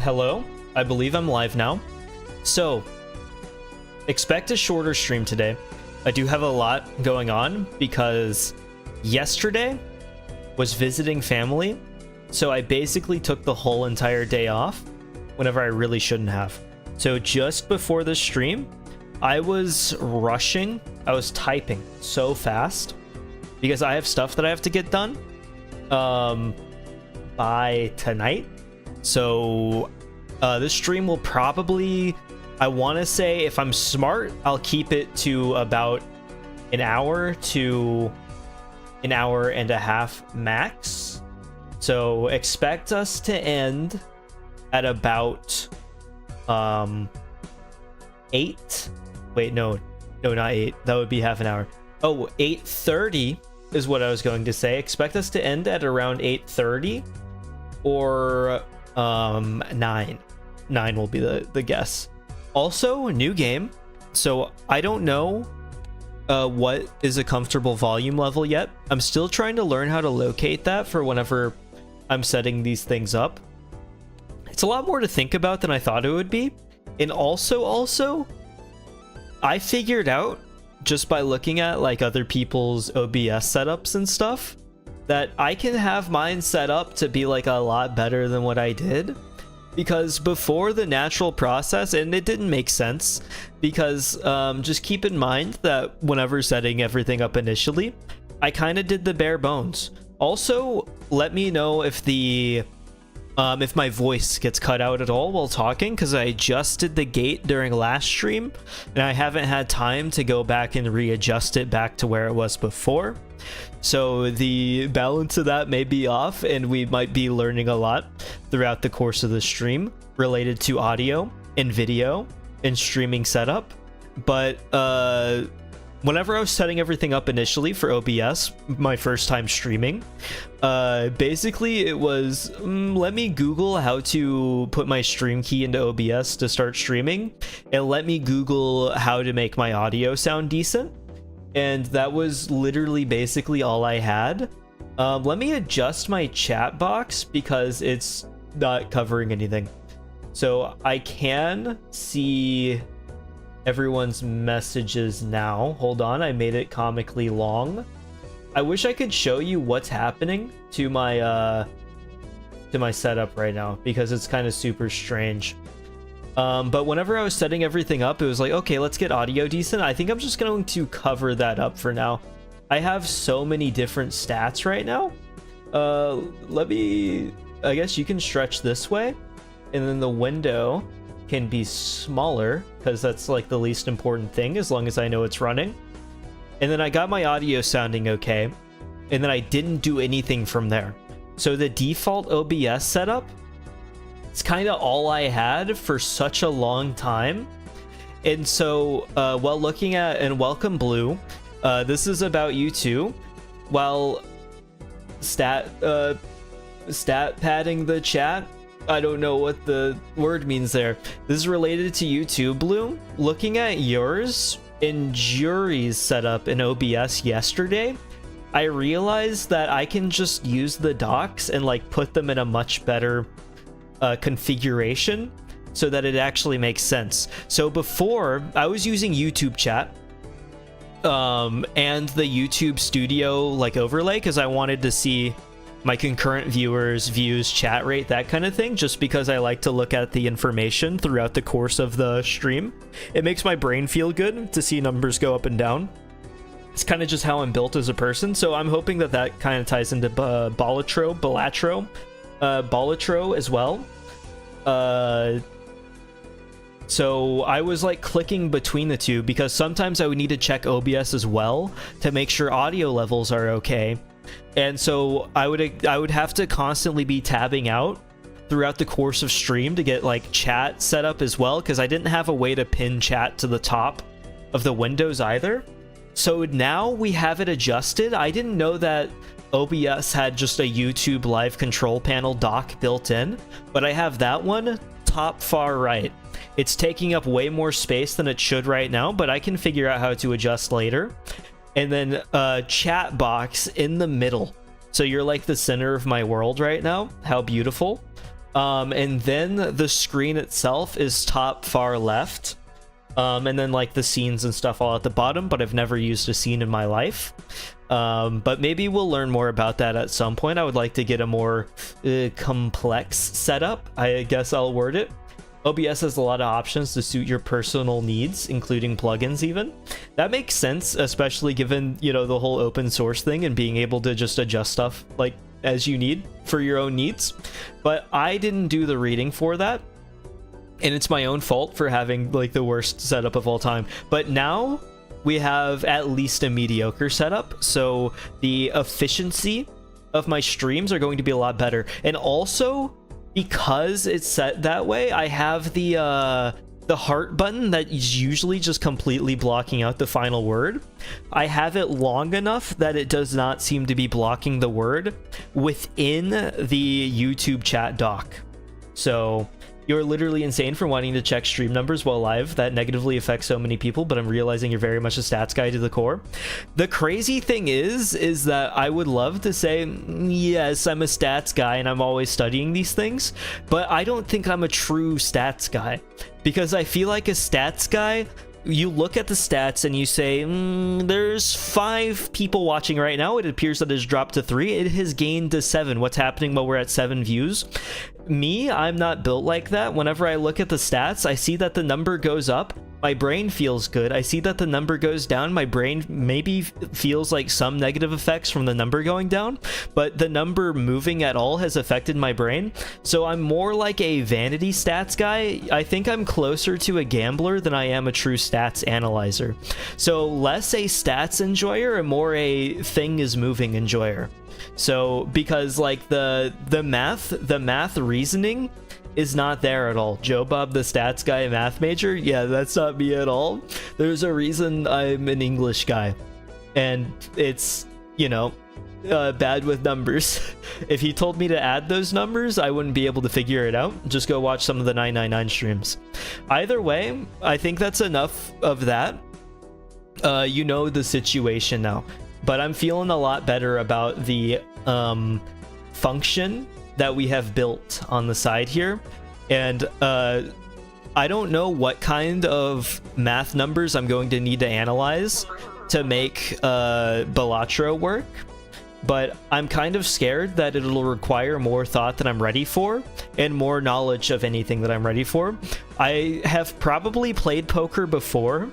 Hello, I believe I'm live now. So, expect a shorter stream today. I do have a lot going on because yesterday was visiting family, so I basically took the whole entire day off whenever I really shouldn't have. So just before the stream, I was rushing. I was typing so fast because I have stuff that I have to get done by tonight. So this stream will probably, I want to say, if I'm smart, I'll keep it to about an hour to an hour and a half max. So expect us to end at about 8. Wait, no, not 8. That would be half an hour. Oh, 8:30 is what I was going to say. Expect us to end at around 8:30 or 9 will be the guess. Also, a new game, so I don't know what is a comfortable volume level yet. I'm still trying to learn how to locate that for whenever I'm setting these things up. It's a lot more to think about than I thought it would be. And also I figured out just by looking at like other people's OBS setups and stuff that I can have mine set up to be like a lot better than what I did, because before the natural process, and it didn't make sense, because just keep in mind that whenever setting everything up initially, I kind of did the bare bones. Also, let me know if the if my voice gets cut out at all while talking, because I adjusted the gate during last stream and I haven't had time to go back and readjust it back to where it was before. So the balance of that may be off, and we might be learning a lot throughout the course of the stream related to audio and video and streaming setup. But whenever I was setting everything up initially for OBS, my first time streaming, basically it was, let me Google how to put my stream key into OBS to start streaming, and let me Google how to make my audio sound decent. And that was literally basically all I had. Let me adjust my chat box because it's not covering anything. So I can see everyone's messages now. Hold on, I made it comically long. I wish I could show you what's happening to my setup right now, because it's kind of super strange. But whenever I was setting everything up, it was like, okay, let's get audio decent. I think I'm just going to cover that up for now. I have so many different stats right now. I guess you can stretch this way, and then the window can be smaller, because that's like the least important thing, as long as I know it's running. And then I got my audio sounding okay, and then I didn't do anything from there. So the default OBS setup, it's kind of all I had for such a long time. And so while looking at, and welcome Blue, this is about you too. While stat padding the chat, I don't know what the word means there. This is related to you too, Blue. Looking at yours in Jury's setup in OBS yesterday, I realized that I can just use the docs and like put them in a much better configuration so that it actually makes sense. So before, I was using YouTube chat and the YouTube studio like overlay, because I wanted to see my concurrent viewers, views, chat rate, that kind of thing, just because I like to look at the information throughout the course of the stream. It makes my brain feel good to see numbers go up and down. It's kind of just how I'm built as a person, so I'm hoping that that kind of ties into Balatro as well. So I was like clicking between the two, because sometimes I would need to check OBS as well to make sure audio levels are okay. And so I would have to constantly be tabbing out throughout the course of stream to get like chat set up as well, because I didn't have a way to pin chat to the top of the windows either. So now we have it adjusted. I didn't know that OBS had just a YouTube live control panel dock built in, but I have that one top far right. It's taking up way more space than it should right now, but I can figure out how to adjust later. And then chat box in the middle. So you're like the center of my world right now. How beautiful. And then the screen itself is top far left. And then like the scenes and stuff all at the bottom, but I've never used a scene in my life. But maybe we'll learn more about that at some point. I would like to get a more complex setup, I guess I'll word it. OBS has a lot of options to suit your personal needs, including plugins even. That makes sense, especially given, you know, the whole open source thing and being able to just adjust stuff like as you need for your own needs. But I didn't do the reading for that, and it's my own fault for having like the worst setup of all time. But now we have at least a mediocre setup, so the efficiency of my streams are going to be a lot better. And also, because it's set that way, I have the heart button that is usually just completely blocking out the final word. I have it long enough that it does not seem to be blocking the word within the YouTube chat dock. So you're literally insane for wanting to check stream numbers while live. That negatively affects so many people, but I'm realizing you're very much a stats guy to the core. The crazy thing is that I would love to say, yes, I'm a stats guy and I'm always studying these things, but I don't think I'm a true stats guy, because I feel like a stats guy, you look at the stats and you say, there's 5 people watching right now. It appears that it's dropped to 3. It has gained to 7. What's happening while we're at 7 views? Me, I'm not built like that. Whenever I look at the stats, I see that the number goes up, my brain feels good. I see that the number goes down, my brain maybe feels like some negative effects from the number going down, but the number moving at all has affected my brain. So I'm more like a vanity stats guy. I think I'm closer to a gambler than I am a true stats analyzer. So less a stats enjoyer and more a thing is moving enjoyer. So because like the math reasoning is not there at all. Joe Bob the stats guy, math major, yeah, that's not me at all. There's a reason I'm an English guy, and it's, you know, bad with numbers. If he told me to add those numbers, I wouldn't be able to figure it out. Just go watch some of the 999 streams. Either way, I think that's enough of that. You know the situation now, but I'm feeling a lot better about the function that we have built on the side here. And I don't know what kind of math numbers I'm going to need to analyze to make Balatro work, but I'm kind of scared that it'll require more thought than I'm ready for, and more knowledge of anything that I'm ready for. I have probably played poker before,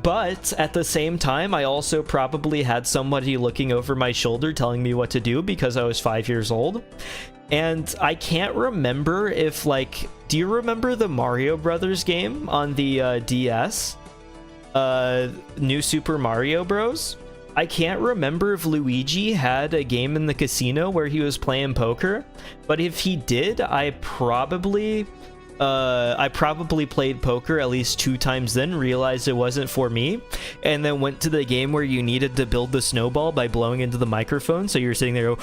but at the same time, I also probably had somebody looking over my shoulder telling me what to do because I was 5 years old. And I can't remember if, like, do you remember the Mario Brothers game on the DS? New Super Mario Bros? I can't remember if Luigi had a game in the casino where he was playing poker, but if he did, I probably played poker at least 2 times then, realized it wasn't for me, and then went to the game where you needed to build the snowball by blowing into the microphone, so you're sitting there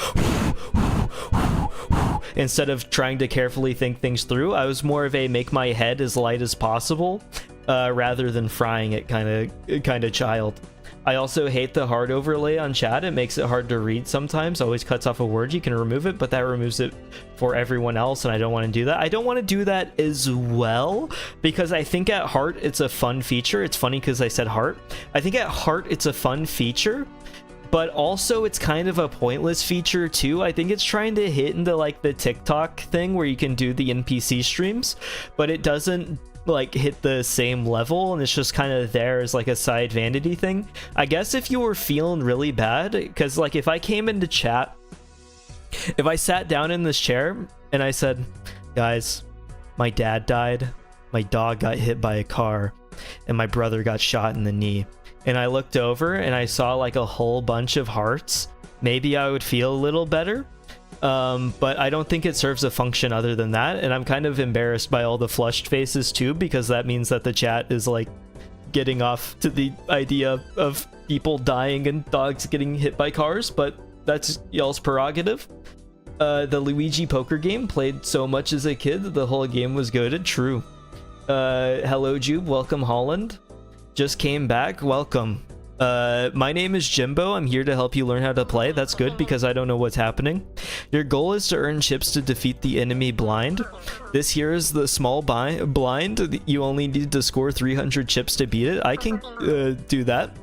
instead of trying to carefully think things through. I was more of a make my head as light as possible rather than frying it kind of child. I also hate the hard overlay on chat. It makes it hard to read sometimes. Always cuts off a word. You can remove it, but that removes it for everyone else, and I don't want to do that. I don't want to do that as well, because I think at heart it's a fun feature. It's funny because I said heart. I think at heart it's a fun feature, but also it's kind of a pointless feature too. I think it's trying to hit into like the TikTok thing where you can do the NPC streams, but it doesn't like hit the same level, and it's just kind of there as like a side vanity thing. I guess if you were feeling really bad, because like if I came into chat, if I sat down in this chair and I said, guys, my dad died, my dog got hit by a car, and my brother got shot in the knee, and I looked over and I saw like a whole bunch of hearts, maybe I would feel a little better. But I don't think it serves a function other than that, and I'm kind of embarrassed by all the flushed faces too, because that means that the chat is like getting off to the idea of people dying and dogs getting hit by cars, but that's y'all's prerogative. The Luigi poker game, played so much as a kid that the whole game was goated. True. Hello Jube, welcome Holland. Just came back, welcome. My name is Jimbo. I'm here to help you learn how to play. That's good because I don't know what's happening. Your goal is to earn chips to defeat the enemy blind. This here is the small blind. You only need to score 300 chips to beat it. I can do that.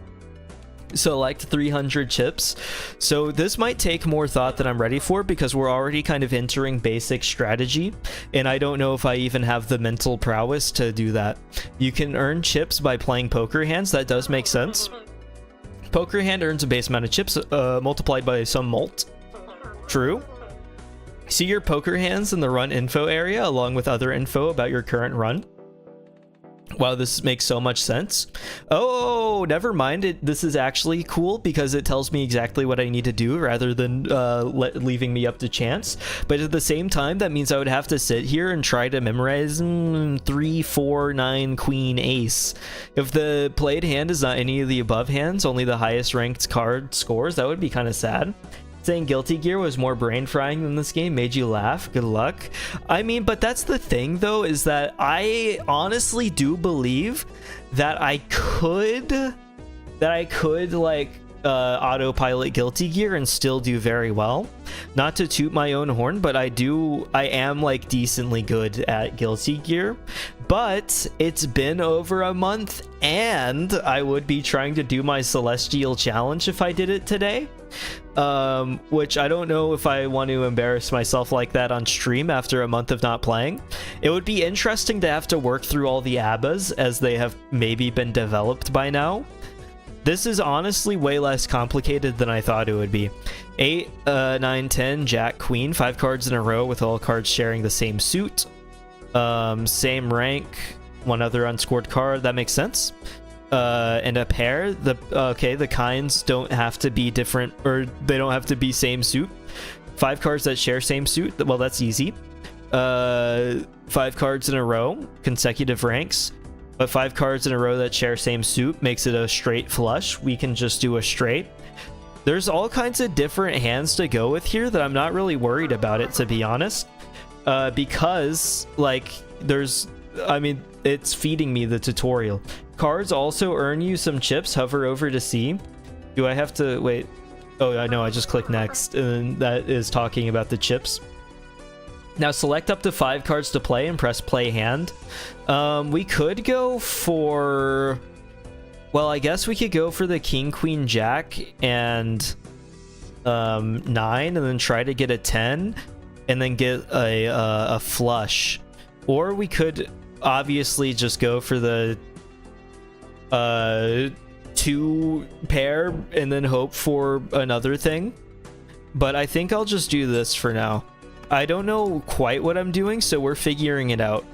Select 300 chips. So this might take more thought than I'm ready for because we're already kind of entering basic strategy, and I don't know if I even have the mental prowess to do that. You can earn chips by playing poker hands. That does make sense. Poker hand earns a base amount of chips multiplied by some mult. True. See your poker hands in the run info area along with other info about your current run. Wow, this makes so much sense. Oh, never mind. This is actually cool because it tells me exactly what I need to do rather than leaving me up to chance. But at the same time, that means I would have to sit here and try to memorize 3, 4, 9, queen, ace. If the played hand is not any of the above hands, only the highest ranked card scores, that would be kind of sad. Saying Guilty Gear was more brain frying than this game made you laugh. Good luck. I mean, but that's the thing though, is that I honestly do believe that I could like autopilot Guilty Gear and still do very well. Not to toot my own horn, but I am like decently good at Guilty Gear. But it's been over a month and I would be trying to do my Celestial Challenge if I did it today. Which I don't know if I want to embarrass myself like that on stream after a month of not playing. It would be interesting to have to work through all the ABBAs as they have maybe been developed by now. This is honestly way less complicated than I thought it would be. 8, 9, 10, Jack, Queen, 5 cards in a row with all cards sharing the same suit. Same rank, one other unscored card, that makes sense. And a pair. The kinds don't have to be different, or they don't have to be same suit. 5 cards that share same suit, well, that's easy. 5 cards in a row, consecutive ranks. But 5 cards in a row that share same suit makes it a straight flush. We can just do a straight. There's all kinds of different hands to go with here that I'm not really worried about it, to be honest. Because, like, it's feeding me the tutorial. Cards also earn you some chips. Hover over to see. Do I have to wait? Oh, I know. I just click next, and that is talking about the chips. Now select up to 5 cards to play and press play hand. We could go for, well, I guess we could go for the king, queen, jack, and 9, and then try to get a 10, and then get a flush. Or we could obviously just go for the 2 pair and then hope for another thing. But I think I'll just do this for now. I don't know quite what I'm doing, so we're figuring it out.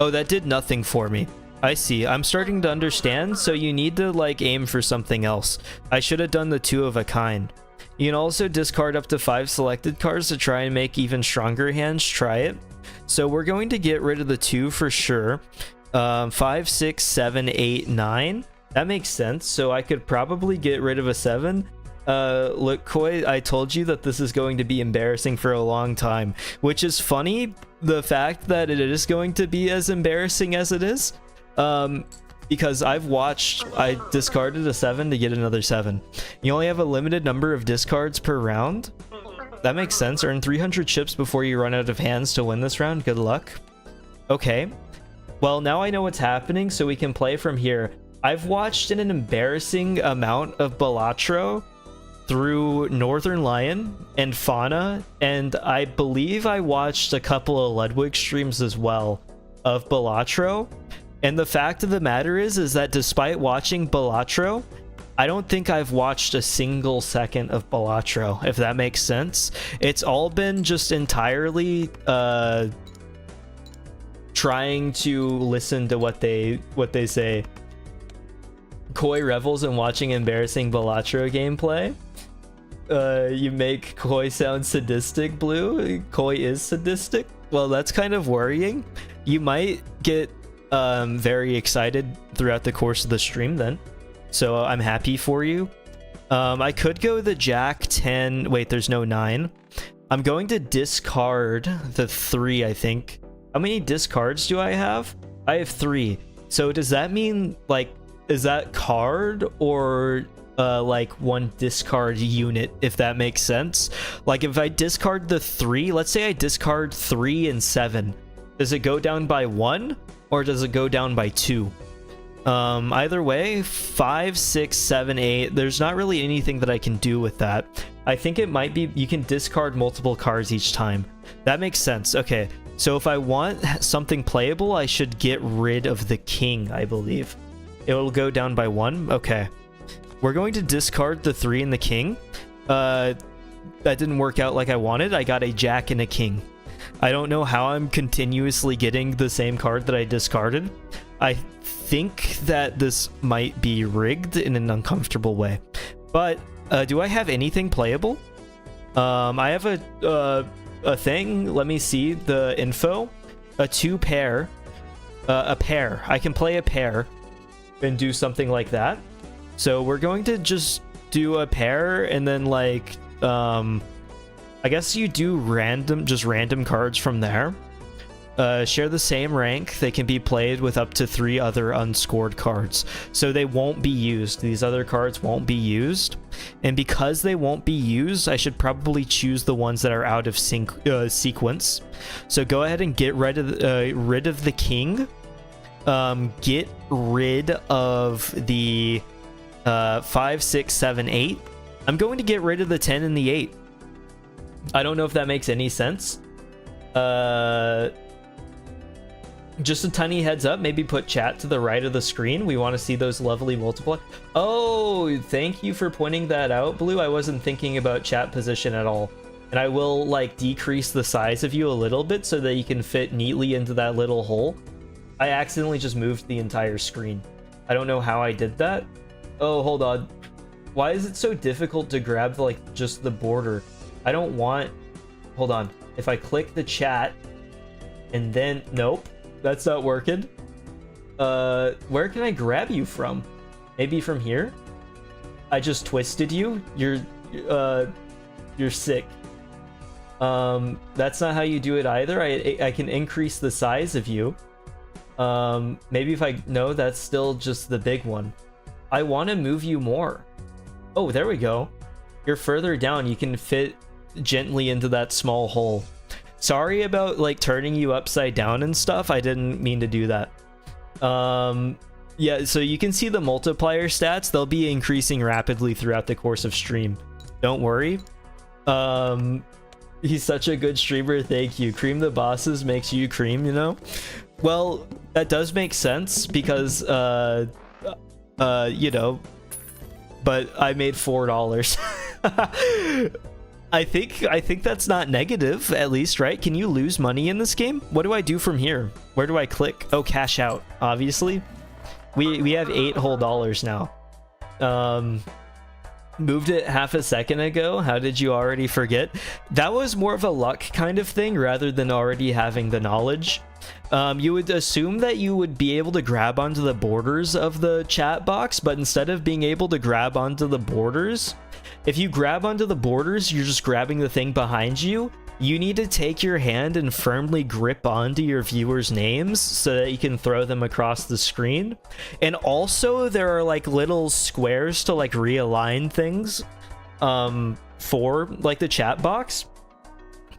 Oh, that did nothing for me. I see. I'm starting to understand, so you need to like aim for something else. I should have done the 2 of a kind. You can also discard up to 5 selected cards to try and make even stronger hands. Try it. So we're going to get rid of the 2 for sure. 5, 6, 7, 8, 9. That makes sense. So I could probably get rid of a 7. Look, Koi, I told you that this is going to be embarrassing for a long time, which is funny, the fact that it is going to be as embarrassing as it is, because I discarded a 7 to get another 7. You only have a limited number of discards per round. That makes sense. Earn 300 chips before you run out of hands to win this round. Good luck. Okay. Well, now I know what's happening, so we can play from here. I've watched an embarrassing amount of Balatro through Northern Lion and Fauna, and I believe I watched a couple of Ludwig streams as well of Balatro. And the fact of the matter is that despite watching Balatro, I don't think I've watched a single second of Balatro, if that makes sense. It's all been just entirely trying to listen to what they say. Koi revels in watching embarrassing Balatro gameplay. You make Koi sound sadistic, Blue. Koi is sadistic. Well, that's kind of worrying. You might get very excited throughout the course of the stream then. So I'm happy for you. I could go the Jack 10. Wait, there's no 9. I'm going to discard the 3, I think. How many discards do I have? I have 3. So does that mean, like, is that card or like one discard unit, if that makes sense? Like if I discard the 3, let's say I discard 3 and 7, does it go down by 1 or does it go down by 2? Either way, 5, 6, 7, 8, there's not really anything that I can do with that. I think it might be you can discard multiple cards each time. That makes sense. Okay, so if I want something playable, I should get rid of the king, I believe. It will go down by 1. Okay, we're going to discard the 3 and the king. That didn't work out like I wanted. I got a jack and a king. I don't know how I'm continuously getting the same card that I discarded. I think that this might be rigged in an uncomfortable way. But do I have anything playable? I have a thing. Let me see the info. A 2 pair. A pair. I can play a pair and do something like that. So we're going to just do a pair and then like I guess you do random cards from there. Share the same rank. They can be played with up to 3 other unscored cards. So they won't be used. These other cards won't be used. And because they won't be used, I should probably choose the ones that are out of sequence. So go ahead and get rid of the king. Get rid of the 5, 6, 7, 8. I'm going to get rid of the 10 and the 8. I don't know if that makes any sense. Just a tiny heads up, maybe put chat to the right of the screen. We want to see those lovely multiply. Oh, thank you for pointing that out, Blue. I wasn't thinking about chat position at all. And I will like decrease the size of you a little bit so that you can fit neatly into that little hole. I accidentally just moved the entire screen. I don't know how I did that. Oh, hold on. Why is it so difficult to grab like just the border? I don't want... Hold on. If I click the chat and then... Nope. That's not working. Where can I grab you from? Maybe from here? I just twisted you? You're sick. That's not how you do it either. I can increase the size of you. Maybe if I... No, that's still just the big one. I want to move you more. Oh, there we go. You're further down. You can fit gently into that small hole. Sorry about like turning you upside down and stuff. I didn't mean to do that. Yeah, so you can see the multiplier stats. They'll be increasing rapidly throughout the course of stream. Don't worry. He's such a good streamer. Thank you. Cream the bosses makes you cream, you know? Well, that does make sense because you know, but I made $4. I think that's not negative, at least, right? Can you lose money in this game? What do I do from here? Where do I click? Oh, cash out, obviously. We have $8 whole now. Moved it half a second ago. How did you already forget? That was more of a luck kind of thing rather than already having the knowledge. You would assume that you would be able to grab onto the borders of the chat box, but instead of being able to grab onto the borders, if you grab onto the borders, you're just grabbing the thing behind you. You need to take your hand and firmly grip onto your viewers' names so that you can throw them across the screen. And also there are like little squares to like realign things for like the chat box.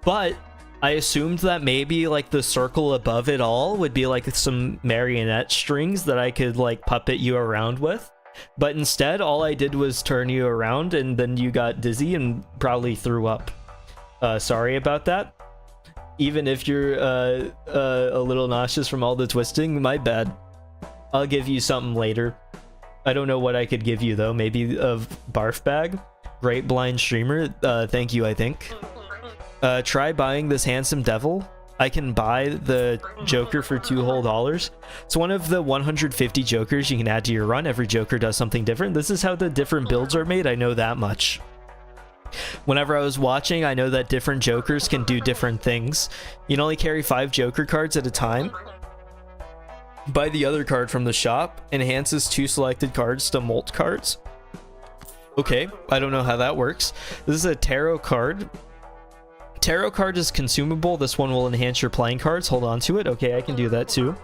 But I assumed that maybe like the circle above it all would be like some marionette strings that I could like puppet you around with. But instead, all I did was turn you around and then you got dizzy and probably threw up. Sorry about that. Even if you're a little nauseous from all the twisting, my bad. I'll give you something later. I don't know what I could give you though. Maybe a barf bag? Great blind streamer. Thank you, I think. Try buying this handsome devil. I can buy the Joker for $2 whole. It's one of the 150 Jokers you can add to your run. Every Joker does something different. This is how the different builds are made. I know that much. Whenever I was watching, I know that different Jokers can do different things. You can only carry 5 Joker cards at a time. Buy the other card from the shop. Enhances 2 selected cards to molt cards. Okay, I don't know how that works. This is a tarot card. tarot card is consumable. This one will enhance your playing cards. Hold on to it. Okay, I can do that too.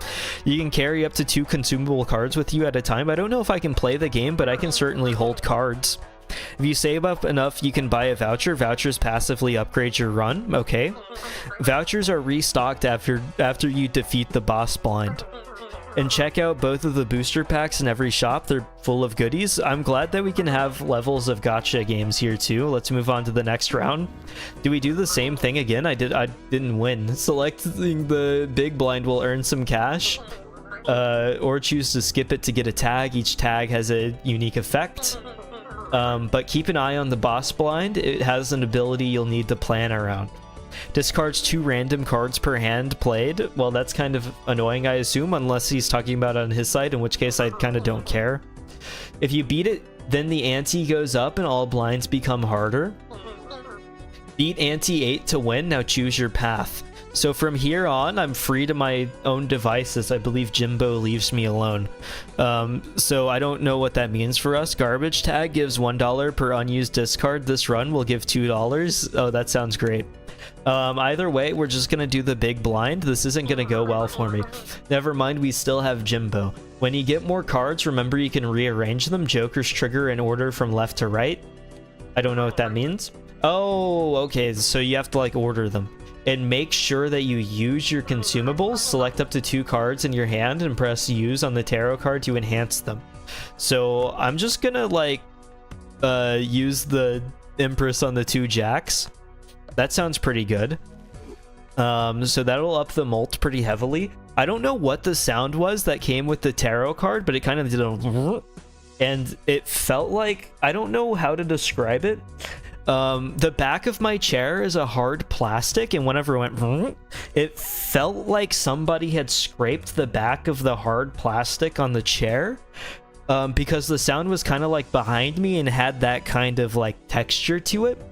You can carry up to 2 consumable cards with you at a time. I don't know if I can play the game, but I can certainly hold cards. If you save up enough, you can buy a voucher. Vouchers passively upgrade your run. Okay. Vouchers are restocked after you defeat the boss blind. And check out both of the booster packs in every shop. They're full of goodies. I'm glad that we can have levels of gacha games here too. Let's move on to the next round. Do we do the same thing again? I didn't win. Selecting the big blind will earn some cash. Or choose to skip it to get a tag. Each tag has a unique effect. But keep an eye on the boss blind. It has an ability you'll need to plan around. Discards 2 random cards per hand played. Well, that's kind of annoying, I assume, unless he's talking about it on his side, in which case I kind of don't care. If you beat it, then the ante goes up and all blinds become harder. Beat ante 8 to win. Now choose your path. So from here on, I'm free to my own devices. I believe Jimbo leaves me alone. So I don't know what that means for us. Garbage tag gives $1 per unused discard. This run will give $2. Oh, that sounds great. Either way, we're just gonna do the big blind. This isn't gonna go well for me. Never mind, we still have Jimbo. When you get more cards, remember you can rearrange them. Jokers trigger in order from left to right. I don't know what that means. Oh, okay, so you have to like order them. And make sure that you use your consumables. Select up to 2 cards in your hand and press use on the tarot card to enhance them. So I'm just gonna like use the Empress on the 2 jacks. That sounds pretty good. So that'll up the mult pretty heavily. I don't know what the sound was that came with the tarot card, but it kind of did a and it felt like, I don't know how to describe it. The back of my chair is a hard plastic, and whenever it went, it felt like somebody had scraped the back of the hard plastic on the chair, because the sound was kind of like behind me and had that kind of like texture to it,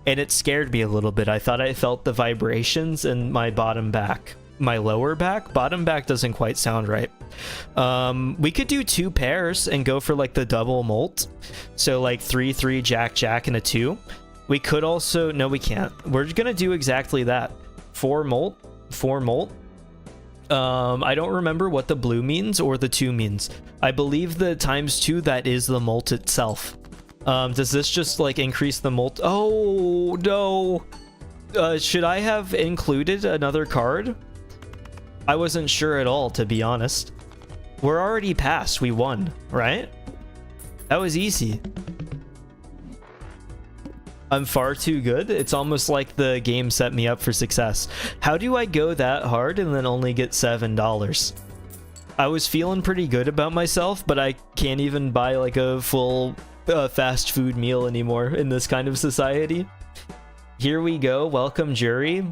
and it scared me a little bit. I thought I felt the vibrations in my bottom back. My lower back? Bottom back doesn't quite sound right. We could do 2 pairs and go for like the double mult. So like 3, 3, jack, jack, and a 2. We could also... No, we can't. We're gonna do exactly that. 4 mult. 4 mult. I don't remember what the blue means or the 2 means. I believe the ×2, that is the mult itself. Does this just like increase the mult? Oh, no. Should I have included another card? I wasn't sure at all, to be honest. We're already past. We won, right? That was easy. I'm far too good. It's almost like the game set me up for success. How do I go that hard and then only get $7? I was feeling pretty good about myself, but I can't even buy like a full fast food meal anymore in this kind of society. Here we go. Welcome, jury.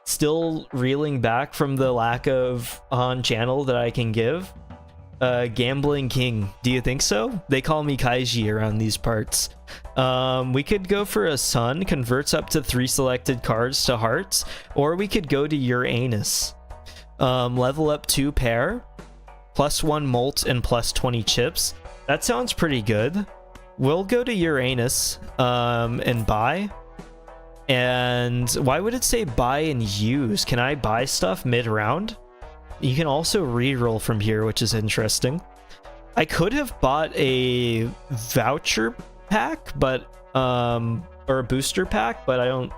Still reeling back from the lack of on channel that I can give. Gambling King, do you think so? They call me Kaiji around these parts. We could go for a Sun, converts up to 3 selected cards to hearts, or we could go to Uranus. Level up 2 pair, +1 mult and +20 chips. That sounds pretty good. We'll go to Uranus and buy. And why would it say buy and use? Can I buy stuff mid-round? You can also reroll from here, which is interesting. I could have bought a voucher pack, but or a booster pack, but I don't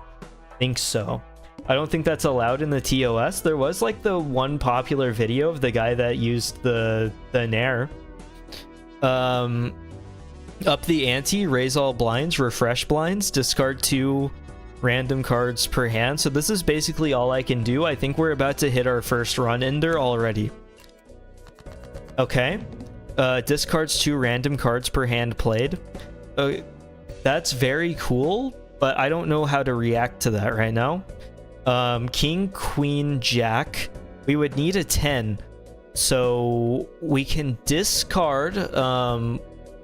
think so. I don't think that's allowed in the TOS. There was like the one popular video of the guy that used the Nair. Up the ante, raise all blinds, refresh blinds, discard 2 random cards per hand. So this is basically all I can do. I think we're about to hit our first run ender already. Okay. Discards 2 random cards per hand played. That's very cool, but I don't know how to react to that right now. King, Queen, Jack. We would need a 10. So we can discard.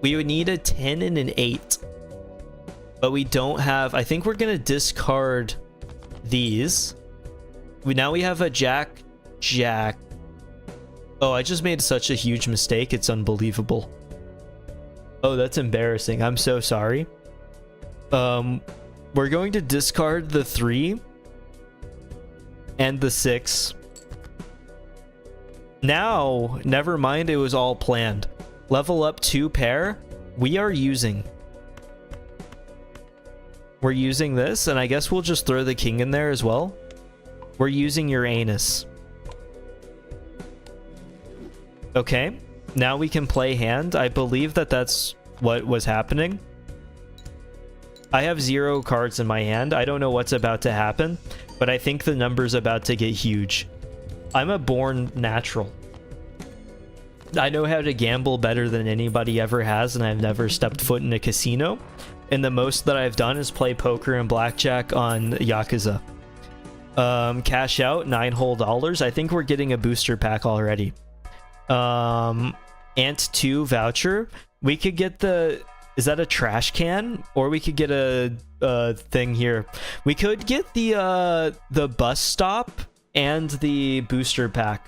We would need a 10 and an 8. But we don't have... I think we're going to discard these. Now we have a Jack, Jack. Oh, I just made such a huge mistake. It's unbelievable. Oh, that's embarrassing. I'm so sorry. We're going to discard the 3 and the 6. Now, never mind, it was all planned. Level up 2 pair. We're using this, and I guess we'll just throw the king in there as well. We're using Uranus. Okay, now we can play hand. I believe that that's what was happening. I have 0 cards in my hand. I don't know what's about to happen, but I think the number's about to get huge. I'm a born natural. I know how to gamble better than anybody ever has, and I've never stepped foot in a casino. And the most that I've done is play poker and blackjack on Yakuza. Cash out, $9 whole. I think we're getting a booster pack already. Ant 2 voucher. We could get the... Is that a trash can? Or we could get a thing here. We could get the bus stop and the booster pack.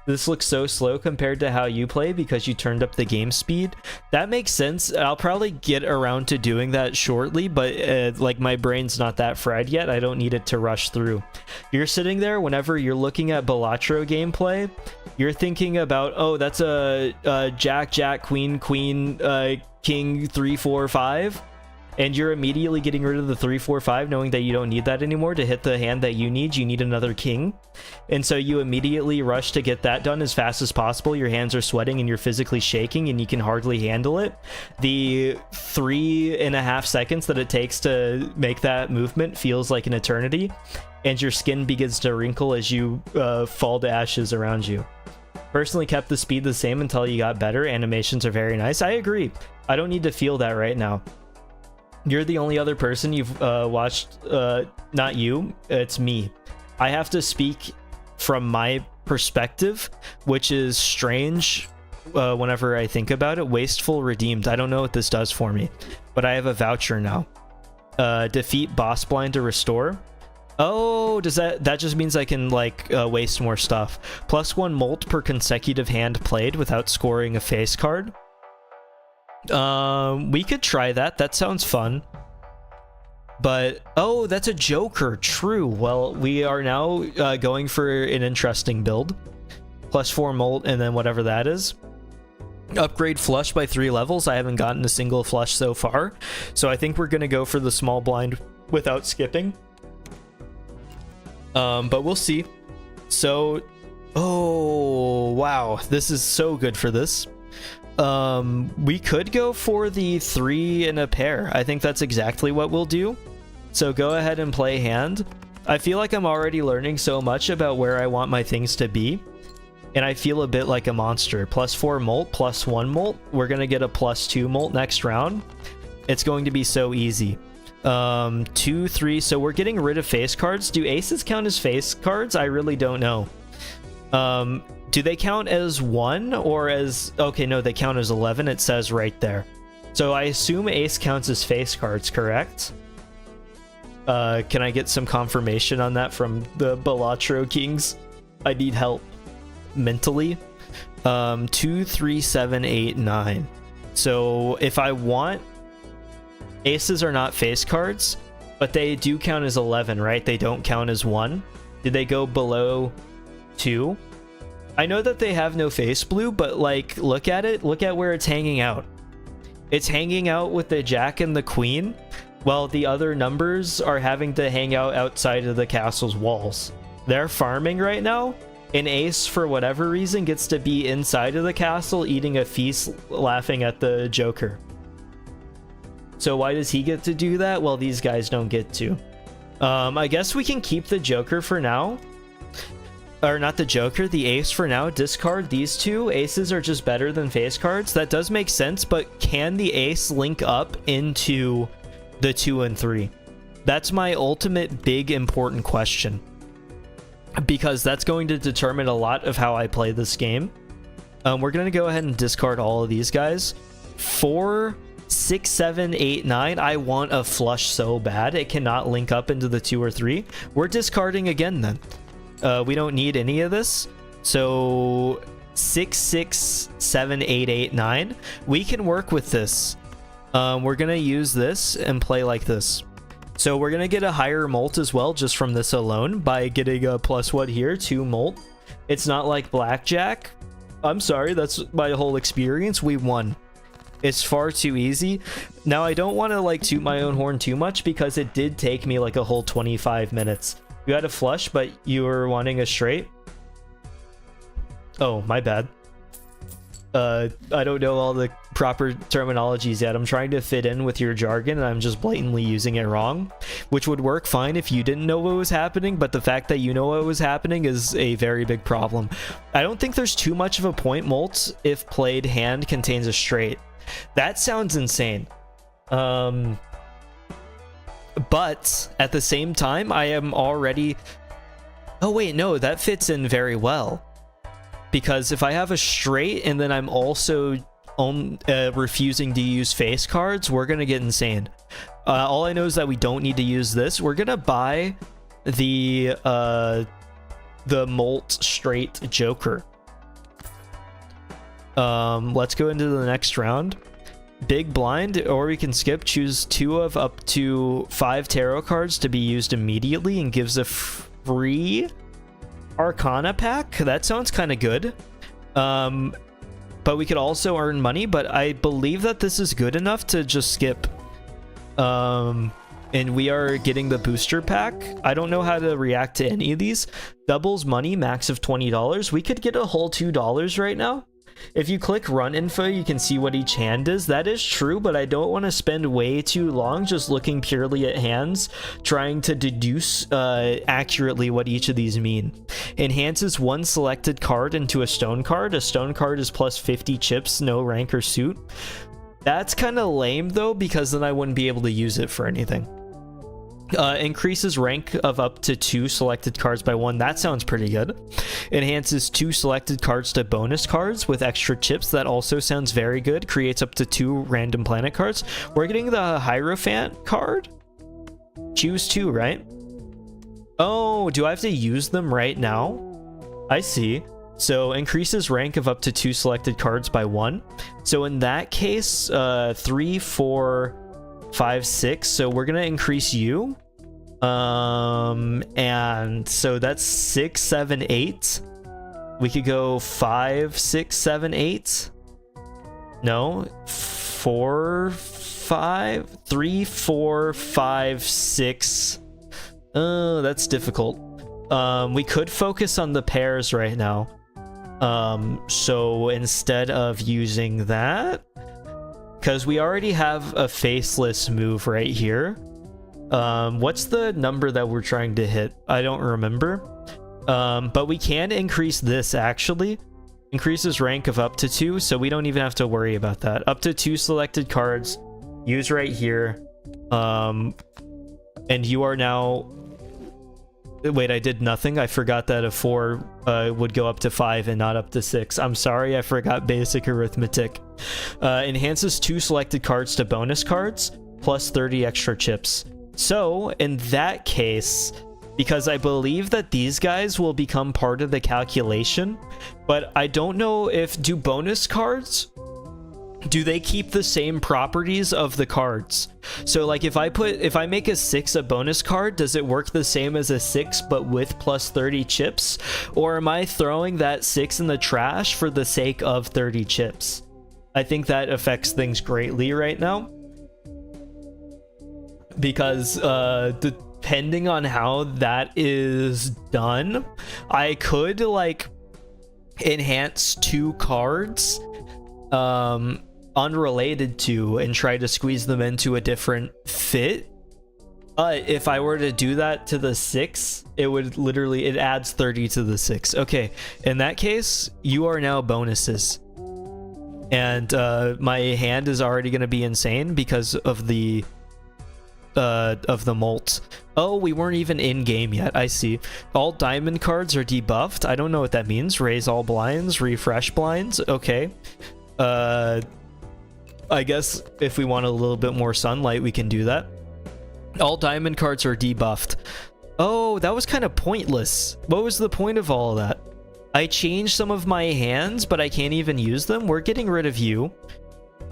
This looks so slow compared to how you play because you turned up the game speed. That makes sense. I'll probably get around to doing that shortly, but like my brain's not that fried yet. I don't need it to rush through. You're sitting there whenever you're looking at Balatro gameplay, you're thinking about, oh, that's a jack, jack, queen, queen, king, 3, 4, 5. And you're immediately getting rid of the 3, 4, 5, knowing that you don't need that anymore to hit the hand that you need another king. And so you immediately rush to get that done as fast as possible. Your hands are sweating and you're physically shaking and you can hardly handle it. The 3.5 seconds that it takes to make that movement feels like an eternity. And your skin begins to wrinkle as you fall to ashes around you. Personally kept the speed the same until you got better. Animations are very nice. I agree. I don't need to feel that right now. You're the only other person you've watched, not you, it's me. I have to speak from my perspective, which is strange whenever I think about it. Wasteful redeemed. I don't know what this does for me, but I have a voucher now. Defeat boss blind to restore. Oh, does that just means I can like waste more stuff. +1 molt per consecutive hand played without scoring a face card. We could try that. That sounds fun. But oh, that's a joker. True. Well, we are now going for an interesting build. +4 molt and then whatever that is. Upgrade flush by 3 levels. I haven't gotten a single flush so far, so I think we're gonna go for the small blind without skipping. But we'll see. So, oh wow, this is so good for this. We could go for the 3 in a pair. I think that's exactly what we'll do. So go ahead and play hand. I feel like I'm already learning so much about where I want my things to be. And I feel a bit like a monster. +4 molt, +1 molt. We're going to get a +2 molt next round. It's going to be so easy. 2, 3. So we're getting rid of face cards. Do aces count as face cards? I really don't know. Do they count as 1 or as... Okay, no, they count as 11. It says right there. So I assume ace counts as face cards, correct? Can I get some confirmation on that from the Balatro Kings? I need help mentally. 2, 3, 7, 8, 9. So if I want... Aces are not face cards, but they do count as 11, right? They don't count as 1. Did they go below 2? I know that they have no face blue, but like, look at it. Look at where it's hanging out. It's hanging out with the jack and the queen, while the other numbers are having to hang out outside of the castle's walls. They're farming right now. An ace, for whatever reason, gets to be inside of the castle eating a feast, laughing at the joker. So why does he get to do that? Well, these guys don't get to. I guess we can keep the joker for now. Or not the joker, the ace for now. Discard these 2. Aces are just better than face cards. That does make sense, but can the ace link up into the 2 and 3? That's my ultimate big important question, because that's going to determine a lot of how I play this game. We're going to go ahead and discard all of these guys. 4, 6, 7, 8, 9. I want a flush so bad. It cannot link up into the 2 or 3. We're discarding again then. We don't need any of this. So 6, 6, 7, 8, 8, 9. We can work with this. We're gonna use this and play like this. So we're gonna get a higher molt as well just from this alone by getting a +1 here, 2 molt. It's not like blackjack. I'm sorry, that's my whole experience. We won. It's far too easy. Now I don't want to like toot my own horn too much because it did take me like a whole 25 minutes. You had a flush, but you were wanting a straight. Oh, my bad. I don't know all the proper terminologies yet. I'm trying to fit in with your jargon and I'm just blatantly using it wrong, which would work fine if you didn't know what was happening, but the fact that you know what was happening is a very big problem. I don't think there's too much of a point molt if played hand contains a straight. That sounds insane. But at the same time, I am already... Oh wait, no, that fits in very well. Because if I have a straight and then I'm also refusing to use face cards, we're gonna get insane. All I know is that we don't need to use this. We're gonna buy the molt straight joker. Let's go into the next round. Big blind, or we can skip. Choose 2 of up to 5 tarot cards to be used immediately and gives a free Arcana pack. That sounds kind of good. But we could also earn money, but I believe that this is good enough to just skip. And we are getting the booster pack. I don't know how to react to any of these. Doubles money, max of $20. We could get a whole $2 right now. If you click run info, you can see what each hand is. That is true, but I don't want to spend way too long just looking purely at hands, trying to deduce accurately what each of these mean. Enhances 1 selected card into a stone card. A stone card is plus 50 chips, no rank or suit. That's kind of lame though, because then I wouldn't be able to use it for anything. Increases rank of up to 2 selected cards by 1. That sounds pretty good. Enhances 2 selected cards to bonus cards with extra chips. That also sounds very good. Creates up to 2 random planet cards. We're getting the Hierophant card. Choose 2, right? Oh, do I have to use them right now? I see. So increases rank of up to 2 selected cards by 1. So in that case, 3, 4... 5, 6, so we're gonna increase you, and so that's 6, 7, 8. We could go 5, 6, 7, 8. No, 4, 5, 3, 4, 5, 6. Oh, that's difficult. We could focus on the pairs right now. So instead of using that, because we already have a faceless move right here. What's the number that we're trying to hit? I don't remember. But we can increase this actually. Increases rank of up to 2, so we don't even have to worry about that. Up to 2 selected cards. Use right here. And you are now... Wait, I did nothing. I forgot that a 4 would go up to 5 and not up to 6. I'm sorry, I forgot basic arithmetic. Enhances 2 selected cards to bonus cards, plus 30 extra chips. So, in that case, because I believe that these guys will become part of the calculation, but I don't know if... Do bonus cards... Do they keep the same properties of the cards? So like if I make a 6 a bonus card, does it work the same as a 6 but with plus 30 chips? Or am I throwing that 6 in the trash for the sake of 30 chips? I think that affects things greatly right now. Because depending on how that is done, I could like enhance 2 cards unrelated to and try to squeeze them into a different fit. But if I were to do that to the 6, it would literally, it adds 30 to the 6. Okay, in that case, you are now bonuses. And my hand is already going to be insane because of the molt. Oh, we weren't even in game yet. I see. All diamond cards are debuffed. I don't know what that means. Raise all blinds, refresh blinds. Okay. I guess if we want a little bit more sunlight, we can do that. All diamond cards are debuffed. Oh, that was kind of pointless. What was the point of all of that? I changed some of my hands, but I can't even use them. We're getting rid of you.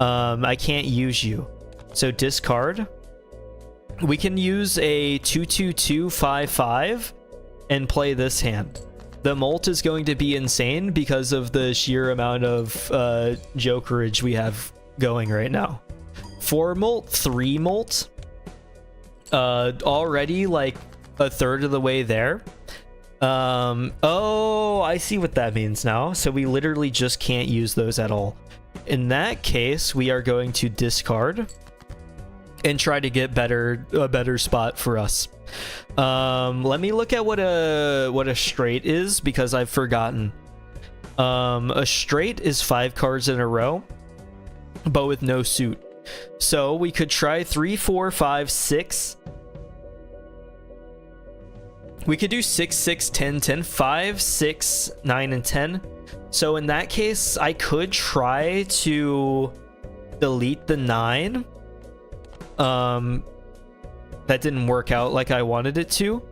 I can't use you. So discard. We can use a 2-2-2-5-5 and play this hand. The molt is going to be insane because of the sheer amount of jokerage we have going right now. 4 molt, 3 molt. Already like a third of the way there. Oh, I see what that means now. So we literally just can't use those at all. In that case, we are going to discard and try to get a better spot for us. Let me look at what a straight is, because I've forgotten. A straight is 5 cards in a row, but with no suit. So we could try 3, 4, 5, 6. We could do 6, 6, 10, 10, 5, 6, 9, and 10. So in that case, I could try to delete the 9. That didn't work out like I wanted it to.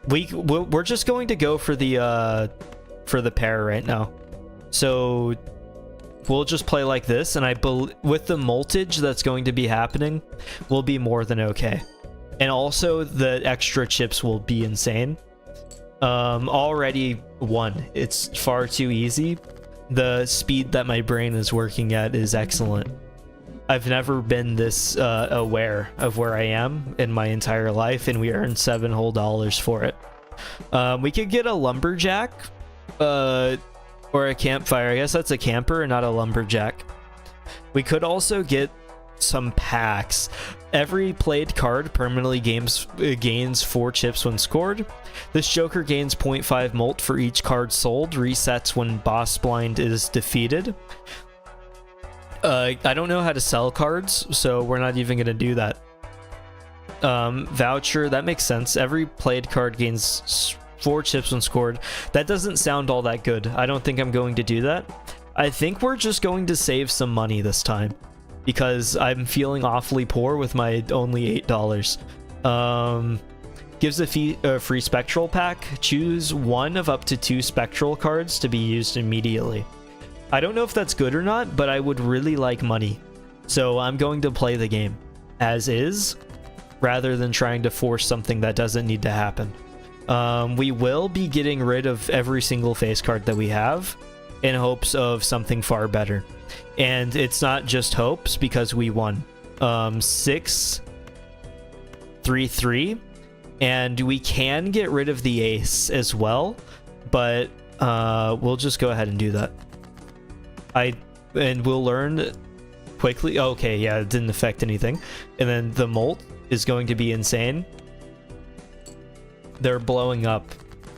We're just going to go for the pair right now. So we'll just play like this, and with the multage that's going to be happening, we'll be more than okay. And also the extra chips will be insane. Already 1. It's far too easy. The speed that my brain is working at is excellent. I've never been this aware of where I am in my entire life, and we earned $7 whole for it. We could get a lumberjack, or a campfire. I guess that's a camper and not a lumberjack. We could also get some packs. Every played card permanently gains 4 chips when scored. This joker gains 0.5 molt for each card sold, resets when boss blind is defeated. I don't know how to sell cards, so we're not even going to do that. Voucher, that makes sense. Every played card gains 4 chips when scored. That doesn't sound all that good. I don't think I'm going to do that. I think we're just going to save some money this time, because I'm feeling awfully poor with my only $8. Gives a free spectral pack. Choose 1 of up to 2 spectral cards to be used immediately. I don't know if that's good or not, but I would really like money. So I'm going to play the game as is, rather than trying to force something that doesn't need to happen. We will be getting rid of every single face card that we have in hopes of something far better. And it's not just hopes, because we won 6, 3, 3, and we can get rid of the ace as well, but we'll just go ahead and do that. And we'll learn quickly. Okay, yeah, it didn't affect anything. And then the molt is going to be insane. They're blowing up.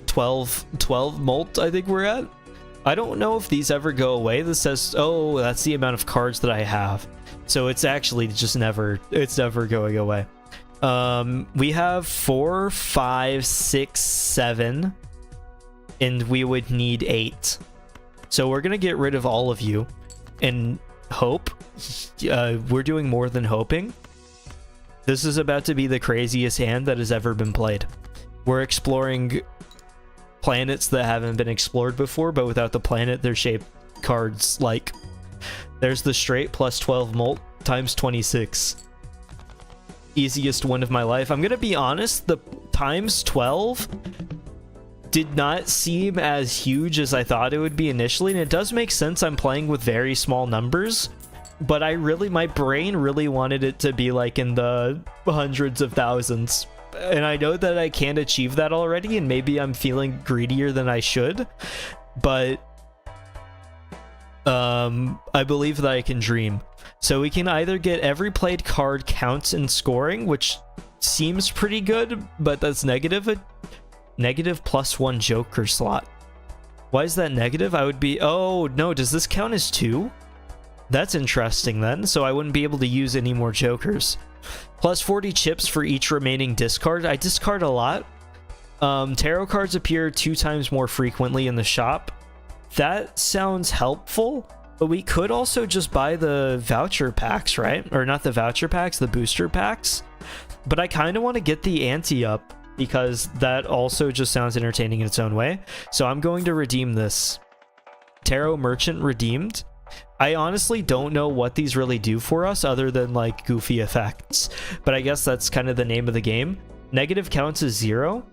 12 molt, I think we're at. I don't know if these ever go away. This says, oh, that's the amount of cards that I have. So it's actually just never going away. We have 4, 5, 6, 7, and we would need 8. So we're gonna get rid of all of you and hope. We're doing more than hoping. This is about to be the craziest hand that has ever been played. We're exploring planets that haven't been explored before, but without the planet, they're shaped cards like. There's the straight plus 12 molt times 26. Easiest win of my life. I'm gonna be honest, the times 12 did not seem as huge as I thought it would be initially, and it does make sense. I'm playing with very small numbers, but my brain really wanted it to be like in the hundreds of thousands. And I know that I can't achieve that already, and maybe I'm feeling greedier than I should, but I believe that I can dream. So we can either get every played card counts in scoring, which seems pretty good, but that's negative. Negative +1 joker slot. Why is that negative? I would be... Oh, no, does this count as 2? That's interesting then, so I wouldn't be able to use any more jokers. Plus 40 chips for each remaining discard. I discard a lot. Tarot cards appear 2 times more frequently in the shop. That sounds helpful, but we could also just buy the voucher packs, right? Or not the voucher packs, the booster packs. But I kind of want to get the ante up, because that also just sounds entertaining in its own way. So I'm going to redeem this. Tarot Merchant redeemed. I honestly don't know what these really do for us other than like goofy effects, but I guess that's kind of the name of the game. Negative counts as 0,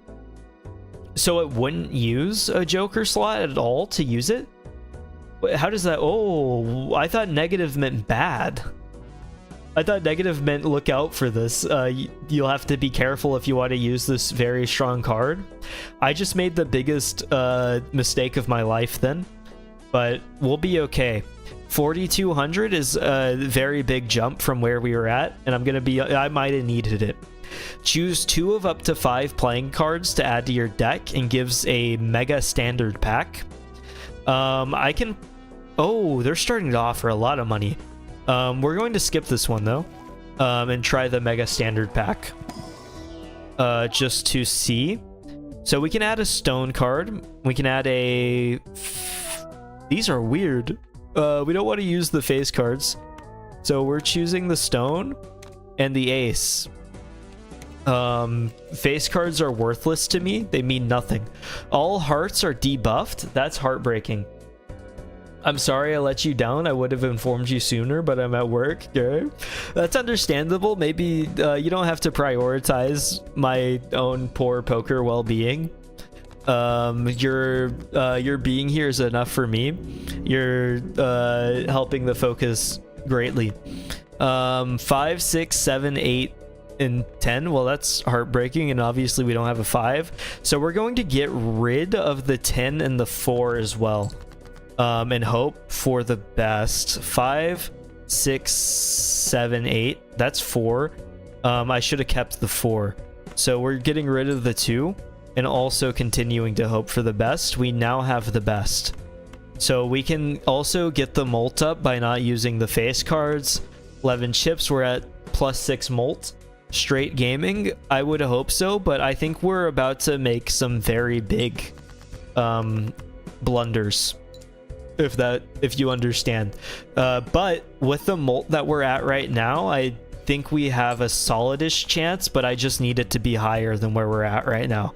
so it wouldn't use a joker slot at all to use it. How does that? Oh, I thought negative meant bad. I thought negative meant look out for this. You'll have to be careful if you want to use this very strong card. I just made the biggest mistake of my life then, but we'll be okay. 4,200 is a very big jump from where we were at, and I might have needed it. Choose 2 of up to 5 playing cards to add to your deck and gives a mega standard pack. Oh, they're starting to offer a lot of money. We're going to skip this one though, and try the mega standard pack, just to see. So we can add a stone card. We can add a... These are weird. We don't want to use the face cards, so we're choosing the stone and the ace. Face cards are worthless to me. They mean nothing. All hearts are debuffed. That's heartbreaking. I'm sorry I let you down. I would have informed you sooner, but I'm at work. Okay? That's understandable. Maybe you don't have to prioritize my own poor poker well-being. Your being here is enough for me. You're helping the focus greatly. 5, 6, 7, 8, and 10. Well, that's heartbreaking, and obviously we don't have a 5. So we're going to get rid of the 10 and the 4 as well. And hope for the best. 5, 6, 7, 8. That's 4. I should have kept the 4. So we're getting rid of the 2 and also continuing to hope for the best. We now have the best. So we can also get the molt up by not using the face cards. 11 chips. We're at +6 molt. Straight gaming. I would hope so, but I think we're about to make some very big blunders. If you understand. But with the molt that we're at right now, I think we have a solidish chance, but I just need it to be higher than where we're at right now.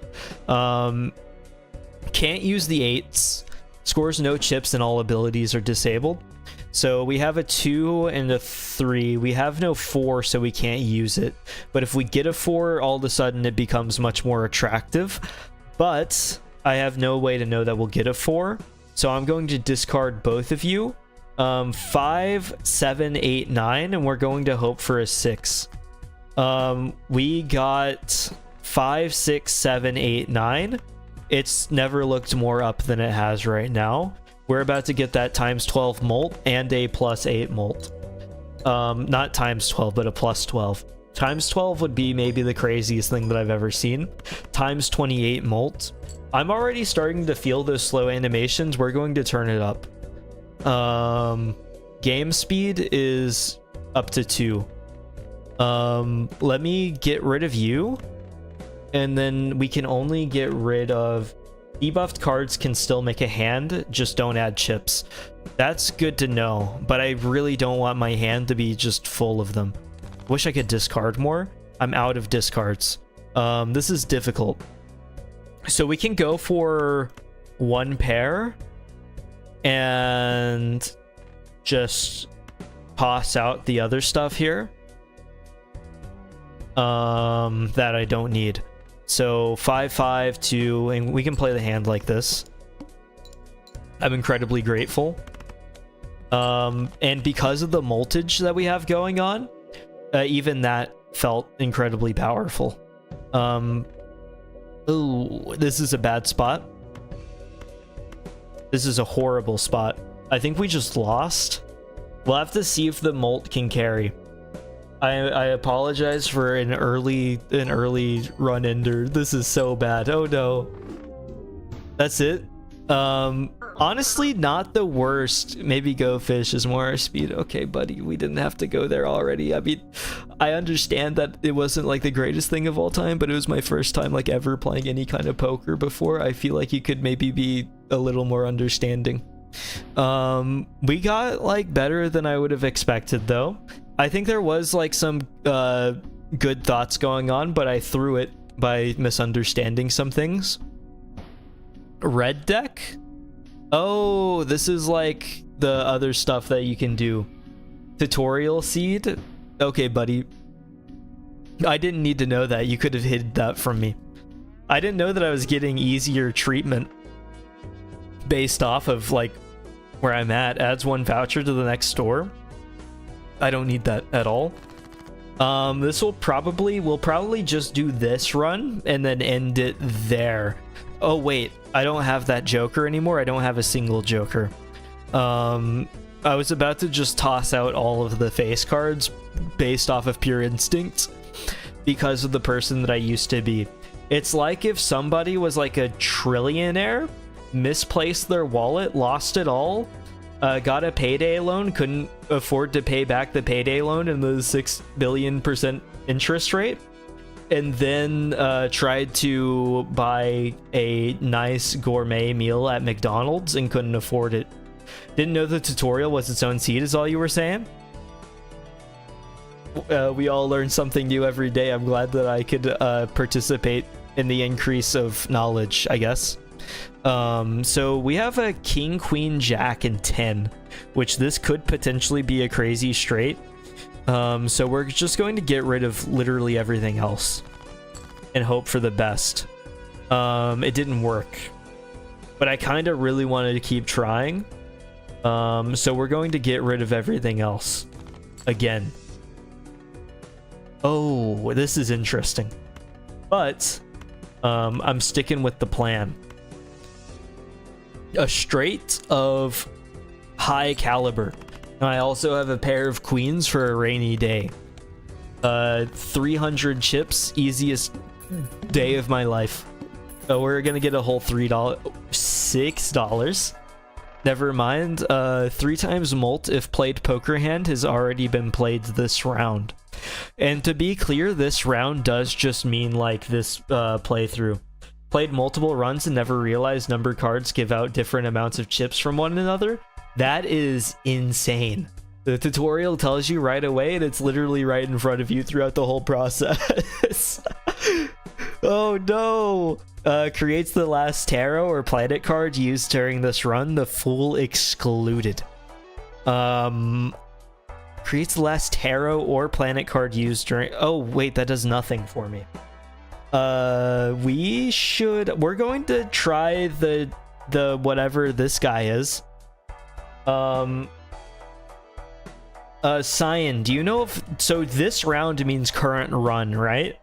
Can't use the 8s. Scores no chips and all abilities are disabled. So we have a 2 and a 3. We have no 4, so we can't use it. But if we get a 4, all of a sudden it becomes much more attractive. But I have no way to know that we'll get a 4. So I'm going to discard both of you. 5, 7, 8, 9, and we're going to hope for a 6. We got 5, 6, 7, 8, 9. It's never looked more up than it has right now. We're about to get that times 12 molt and a +8 molt. Not times 12, but a +12. Times 12 would be maybe the craziest thing that I've ever seen. Times 28 molt. I'm already starting to feel those slow animations. We're going to turn it up. Game speed is up to 2. Let me get rid of you, and then we can only get rid of debuffed cards. Can still make a hand, just don't add chips. That's good to know, but I really don't want my hand to be just full of them. Wish I could discard more. I'm out of discards. This is difficult. So we can go for 1 pair and just toss out the other stuff here that I don't need. So 5, 5, 2, and we can play the hand like this. I'm incredibly grateful. And because of the multage that we have going on, even that felt incredibly powerful. Ooh, this is a bad spot. This is a horrible spot. I think we just lost. We'll have to see if the molt can carry. I apologize for an early run ender. This is so bad. Oh no. That's it. Honestly, not the worst. Maybe Go Fish is more our speed. Okay, buddy, we didn't have to go there already. I mean, I understand that it wasn't like the greatest thing of all time, but it was my first time like ever playing any kind of poker before. I feel like you could maybe be a little more understanding. We got like better than I would have expected though. I think there was like some good thoughts going on, but I threw it by misunderstanding some things. Red deck? Oh, this is like the other stuff that you can do. Tutorial seed? Okay, buddy. I didn't need to know that. You could have hid that from me. I didn't know that I was getting easier treatment based off of, like, where I'm at. Adds 1 voucher to the next store. I don't need that at all. We'll probably just do this run and then end it there. Oh, wait. I don't have that Joker anymore. I don't have a single Joker. I was about to just toss out all of the face cards based off of pure instinct because of the person that I used to be. It's like if somebody was like a trillionaire, misplaced their wallet, lost it all, got a payday loan, couldn't afford to pay back the payday loan and the 6 billion% interest rate, and then tried to buy a nice gourmet meal at McDonald's and couldn't afford it. Didn't know the tutorial was its own seed is all you were saying? We all learn something new every day. I'm glad that I could participate in the increase of knowledge, I guess. So we have a king, queen, jack, and 10, which this could potentially be a crazy straight. So we're just going to get rid of literally everything else and hope for the best. It didn't work, but I kind of really wanted to keep trying. So we're going to get rid of everything else again. Oh, this is interesting, but I'm sticking with the plan. A straight of high caliber. I also have a pair of queens for a rainy day. 300 chips, easiest day of my life. So we're gonna get a whole $6. Never mind. 3 times mult if played poker hand has already been played this round. And to be clear, this round does just mean like this playthrough. Played multiple runs and never realized number cards give out different amounts of chips from one another. That is insane. The tutorial tells you right away, and it's literally right in front of you throughout the whole process. Oh no! Creates the last tarot or planet card used during this run. The Fool excluded. Creates the last tarot or planet card used during... Oh, wait, that does nothing for me. We're going to try the whatever this guy is. Cyan, do you know if... So this round means current run, right?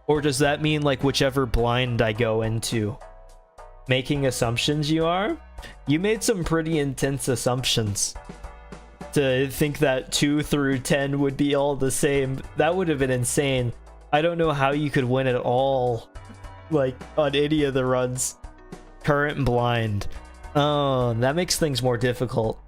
Or does that mean like whichever blind I go into? Making assumptions you are? You made some pretty intense assumptions. To think that 2 through 10 would be all the same, that would have been insane. I don't know how you could win at all, like, on any of the runs. Current blind. Oh, that makes things more difficult.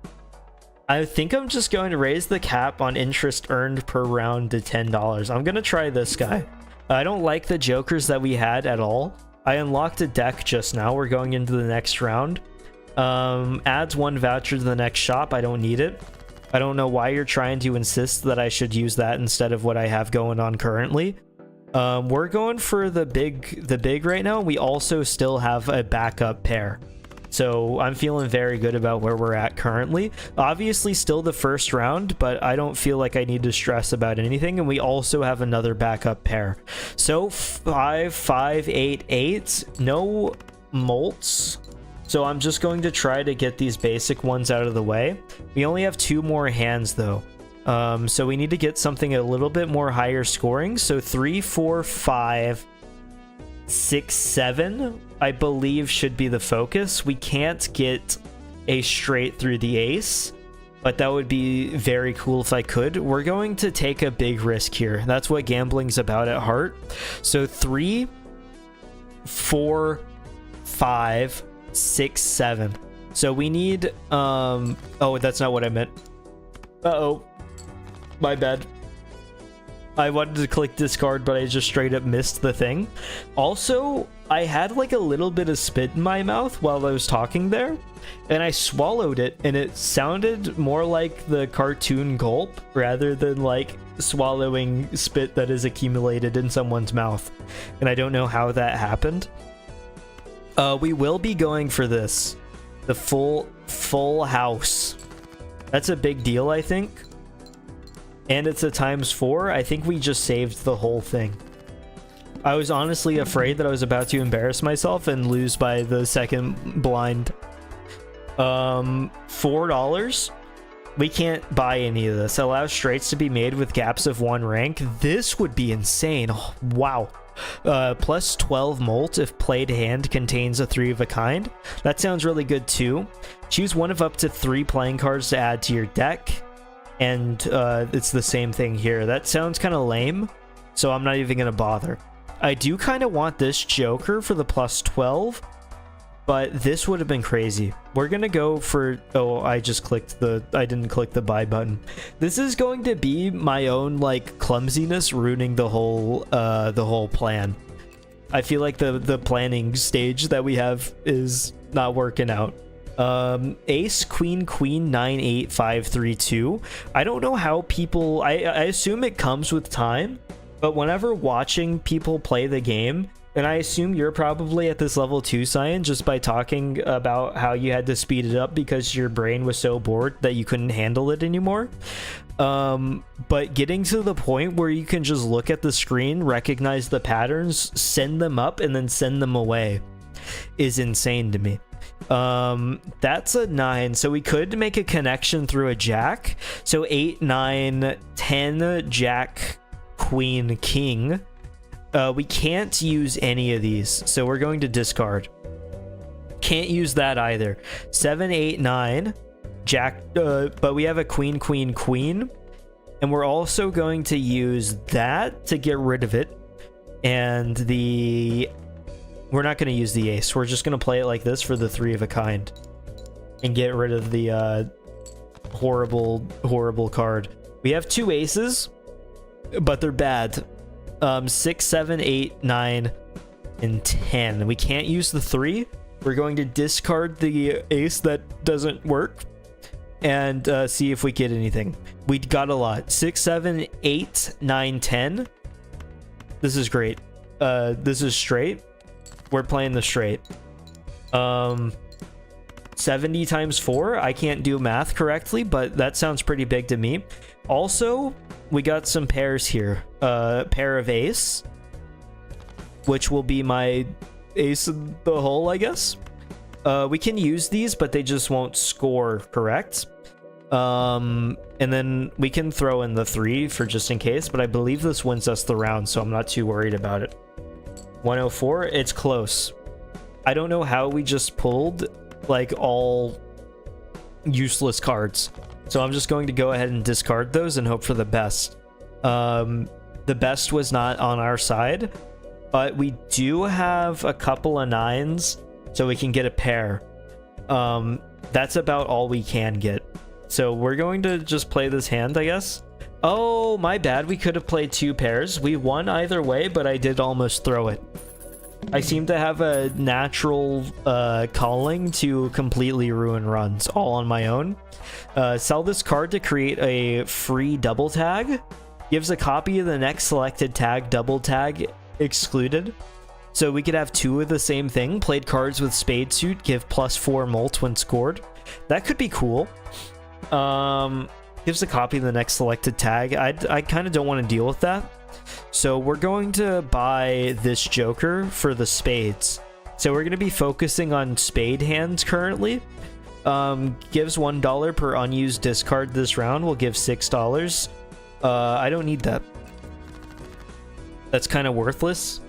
I think I'm just going to raise the cap on interest earned per round to $10. I'm gonna try this guy. I don't like the jokers that we had at all. I unlocked a deck just now. We're going into the next round. Adds 1 voucher to the next shop. I don't need it. I don't know why you're trying to insist that I should use that instead of what I have going on currently. We're going for the big right now. We also still have a backup pair. So I'm feeling very good about where we're at currently. Obviously still the first round, but I don't feel like I need to stress about anything. And we also have another backup pair. So 5, 5, 8, 8. No mults. So I'm just going to try to get these basic ones out of the way. We only have 2 more hands though. So we need to get something a little bit more higher scoring. So 3, 4, 5, 6, 7, I believe should be the focus. We can't get a straight through the ace, but that would be very cool if I could. We're going to take a big risk here. That's what gambling's about at heart. So 3, 4, 5, 6, 7. So we need oh, that's not what I meant. Uh-oh, my bad. I wanted to click discard, but I just straight up missed the thing. Also, I had like a little bit of spit in my mouth while I was talking there, and I swallowed it, and it sounded more like the cartoon gulp rather than like swallowing spit that is accumulated in someone's mouth. And I don't know how that happened. We will be going for this. The full house. That's a big deal, I think. And it's a ×4. I think we just saved the whole thing. I was honestly afraid that I was about to embarrass myself and lose by the second blind. $4. We can't buy any of this. Allow straights to be made with gaps of 1 rank. This would be insane. Oh, wow. Plus 12 molt if played hand contains a 3 of a kind. That sounds really good too. Choose one of up to 3 playing cards to add to your deck. And it's the same thing here. That sounds kind of lame, so I'm not even going to bother. I do kind of want this Joker for the plus 12. But this would have been crazy. We're gonna go for... Oh, I just clicked the... I didn't click the buy button. This is going to be my own, like, clumsiness ruining the whole plan. I feel like the planning stage that we have is not working out. Ace, queen, queen, 9, 8, 5, 3, 2. I don't know how people... I assume it comes with time. But whenever watching people play the game... And I assume you're probably at this level too, Cyan, just by talking about how you had to speed it up because your brain was so bored that you couldn't handle it anymore. But getting to the point where you can just look at the screen, recognize the patterns, send them up, and then send them away is insane to me. That's a 9, so we could make a connection through a jack. So 8, 9, 10, jack, queen, king. We can't use any of these, so we're going to discard. Can't use that either. 7, 8, 9, jack, but we have a queen, queen, queen, and we're also going to use that to get rid of it. And we're not going to use the ace. We're just going to play it like this for the 3 of a kind and get rid of the horrible card. We have 2 aces, but they're bad. 6, 7, 8, 9, and 10. We can't use the 3. We're going to discard the ace that doesn't work and see if we get anything. We got a lot. 6, 7, 8, 9, 10. This is great. This is straight. We're playing the straight. 70 times 4. I can't do math correctly, but that sounds pretty big to me. Also, we got some pairs here. Pair of ace, which will be my ace in the hole, I guess. We can use these, but they just won't score, correct? And then we can throw in the 3 for just in case, but I believe this wins us the round, so I'm not too worried about it. 104, it's close. I don't know how we just pulled, like, all useless cards. So I'm just going to go ahead and discard those and hope for the best. The best was not on our side, but we do have a couple of 9s, so we can get a pair. That's about all we can get. So we're going to just play this hand, I guess. Oh, my bad. We could have played 2 pairs. We won either way, but I did almost throw it. I seem to have a natural calling to completely ruin runs all on my own. Sell this card to create a free double tag. Gives a copy of the next selected tag, double tag excluded. So we could have 2 of the same thing. Played cards with spade suit, give +4 molt when scored. That could be cool. Gives a copy of the next selected tag. I kind of don't want to deal with that. So we're going to buy this Joker for the spades. So we're going to be focusing on spade hands currently. Gives $1 per unused discard this round. We'll give $6. I don't need that. That's kind of worthless.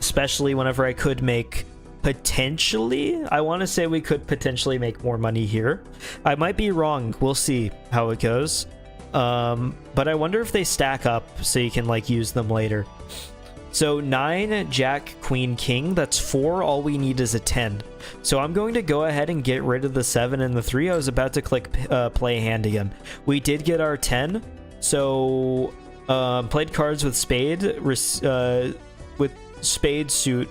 Especially whenever I could make potentially... I want to say we could potentially make more money here. I might be wrong. We'll see how it goes. But I wonder if they stack up so you can like use them later. So 9, jack, queen, king. That's 4. All we need is a 10. So I'm going to go ahead and get rid of the 7 and the 3. I was about to click play hand again. We did get our 10. So played cards with spade, with spade suit.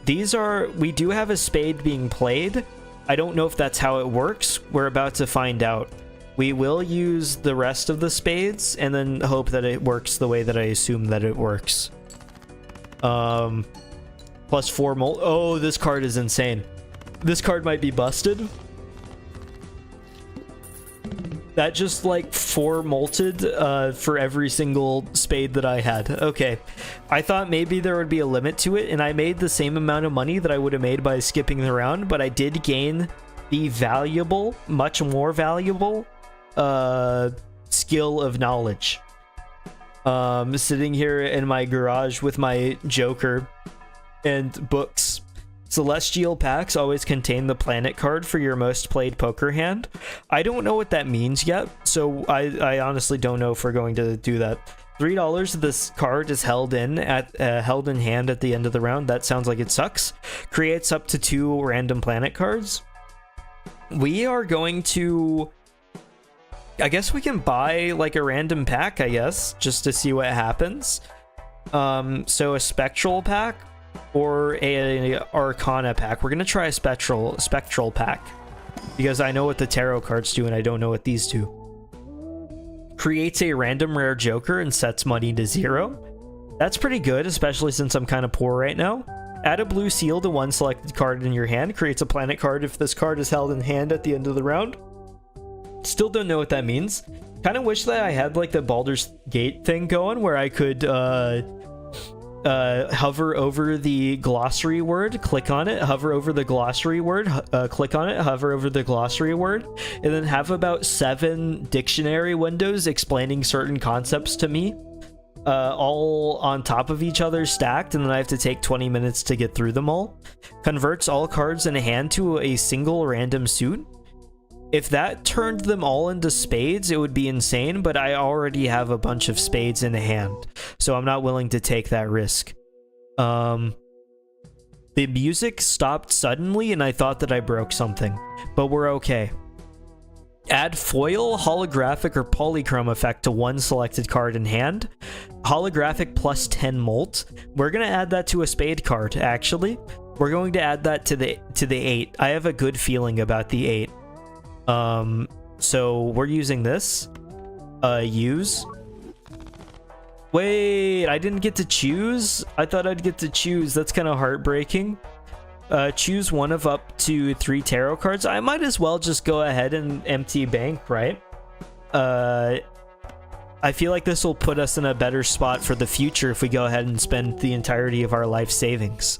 These are... we do have a spade being played. I don't know if that's how it works. We're about to find out. We will use the rest of the spades and then hope that it works the way that I assume that it works. +4 molt. Oh, this card is insane. This card might be busted. That just like 4 molted for every single spade that I had. Okay. I thought maybe there would be a limit to it, and I made the same amount of money that I would have made by skipping the round, but I did gain the valuable, much more valuable skill of knowledge. Sitting here in my garage with my Joker and books. Celestial packs always contain the planet card for your most played poker hand. I don't know what that means yet, so I honestly don't know if we're going to do that. $3 of this card is held in hand at the end of the round. That sounds like it sucks. Creates up to 2 random planet cards. We are going to... I guess we can buy like a random pack, I guess, just to see what happens. So a spectral pack or a arcana pack. We're gonna try a spectral pack because I know what the tarot cards do and I don't know what these do. Creates a random rare joker and sets money to 0. That's pretty good, especially since I'm kind of poor right now. Add a blue seal to one selected card in your hand. Creates a planet card if this card is held in hand at the end of the round. Still don't know what that means. Kind of wish that I had like the Baldur's Gate thing going where I could hover over the glossary word, click on it, hover over the glossary word, click on it, hover over the glossary word, and then have about 7 dictionary windows explaining certain concepts to me, all on top of each other stacked, and then I have to take 20 minutes to get through them all. Converts all cards in a hand to a single random suit. If that turned them all into spades, it would be insane, but I already have a bunch of spades in hand, so I'm not willing to take that risk. The music stopped suddenly, and I thought that I broke something, but we're okay. Add foil, holographic, or polychrome effect to one selected card in hand. Holographic plus 10 molt. We're going to add that to a spade card, actually. We're going to add that to the 8. I have a good feeling about the 8. So we're using this. Use. Wait, I didn't get to choose? I thought I'd get to choose. That's kind of heartbreaking. Choose one of up to 3 tarot cards. I might as well just go ahead and empty bank, right? I feel like this will put us in a better spot for the future if we go ahead and spend the entirety of our life savings.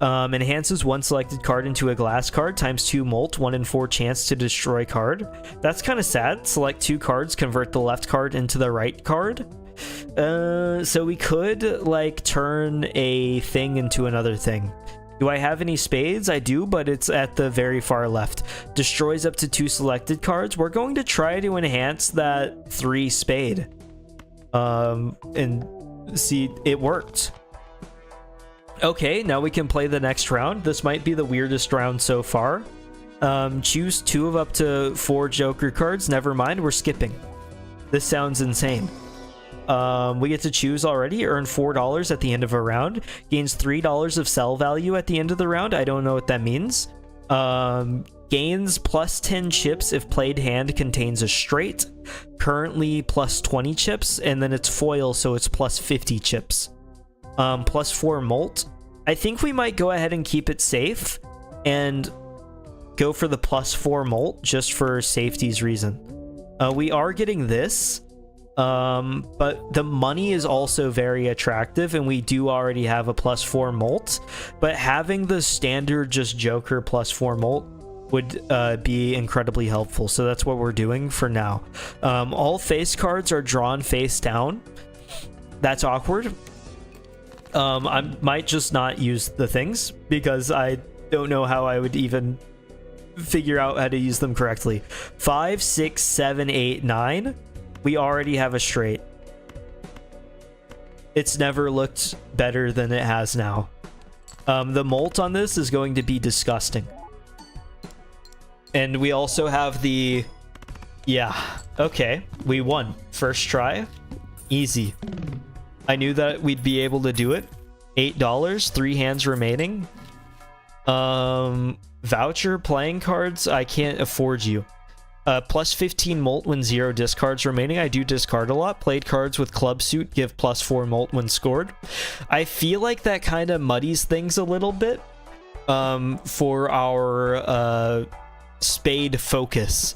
Enhances one selected card into a glass card, times 2 molt, 1 in 4 chance to destroy card. That's kind of sad. Select 2 cards, convert the left card into the right card. So we could like turn a thing into another thing. Do I have any spades? I do, but it's at the very far left. Destroys up to 2 selected cards. We're going to try to enhance that 3 spade. And see, it worked. Okay, now we can play the next round. This might be the weirdest round so far. Choose 2 of up to 4 joker cards. Never mind, we're skipping. This sounds insane. We get to choose already. Earn $4 at the end of a round. Gains $3 of sell value at the end of the round. I don't know what that means. Gains plus 10 chips if played hand contains a straight. Currently plus 20 chips, and then it's foil, so it's plus 50 chips. Plus 4 molt. I think we might go ahead and keep it safe and go for the plus 4 molt just for safety's reason. We are getting this. But the money is also very attractive, and we do already have a plus 4 molt, but having the standard just joker plus 4 molt would be incredibly helpful, so that's what we're doing for now. All face cards are drawn face down. That's awkward. I might just not use the things because I don't know how I would even figure out how to use them correctly. 5, 6, 7, 8, 9. We already have a straight. It's never looked better than it has now. The molt on this is going to be disgusting. And we also have the... Yeah, okay. We won. First try. Easy. I knew that we'd be able to do it. $8, 3 hands remaining. Voucher playing cards. I can't afford you. Plus 15 molt when 0 discards remaining. I do discard a lot. Played cards with club suit give plus 4 molt when scored. I feel like that kind of muddies things a little bit for our spade focus.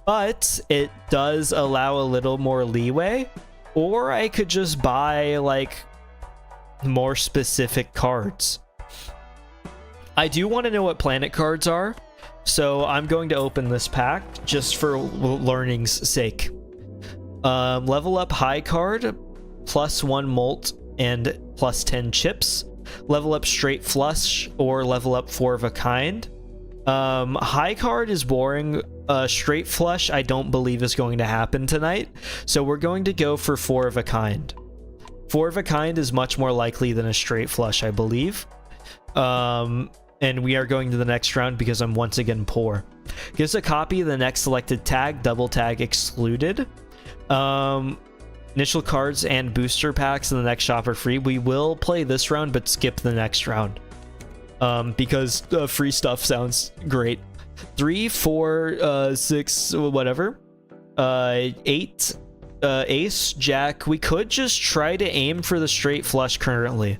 but it does allow a little more leeway. Or I could just buy like more specific cards. I do want to know what planet cards are, so I'm going to open this pack just for learning's sake. Level up high card, +1 molt and +10 chips. Level up straight flush or level up 4 of a kind. High card is boring. Straight flush I don't believe is going to happen tonight, so we're going to go for 4 of a kind. 4 of a kind is much more likely than a straight flush, I believe. And we are going to the next round because I'm once again poor. Gives a copy of the next selected tag, double tag excluded. Initial cards and booster packs in the next shop are free. We will play this round but skip the next round because free stuff sounds great. 3, 4, 6, whatever. 8, ace, jack. We could just try to aim for the straight flush currently.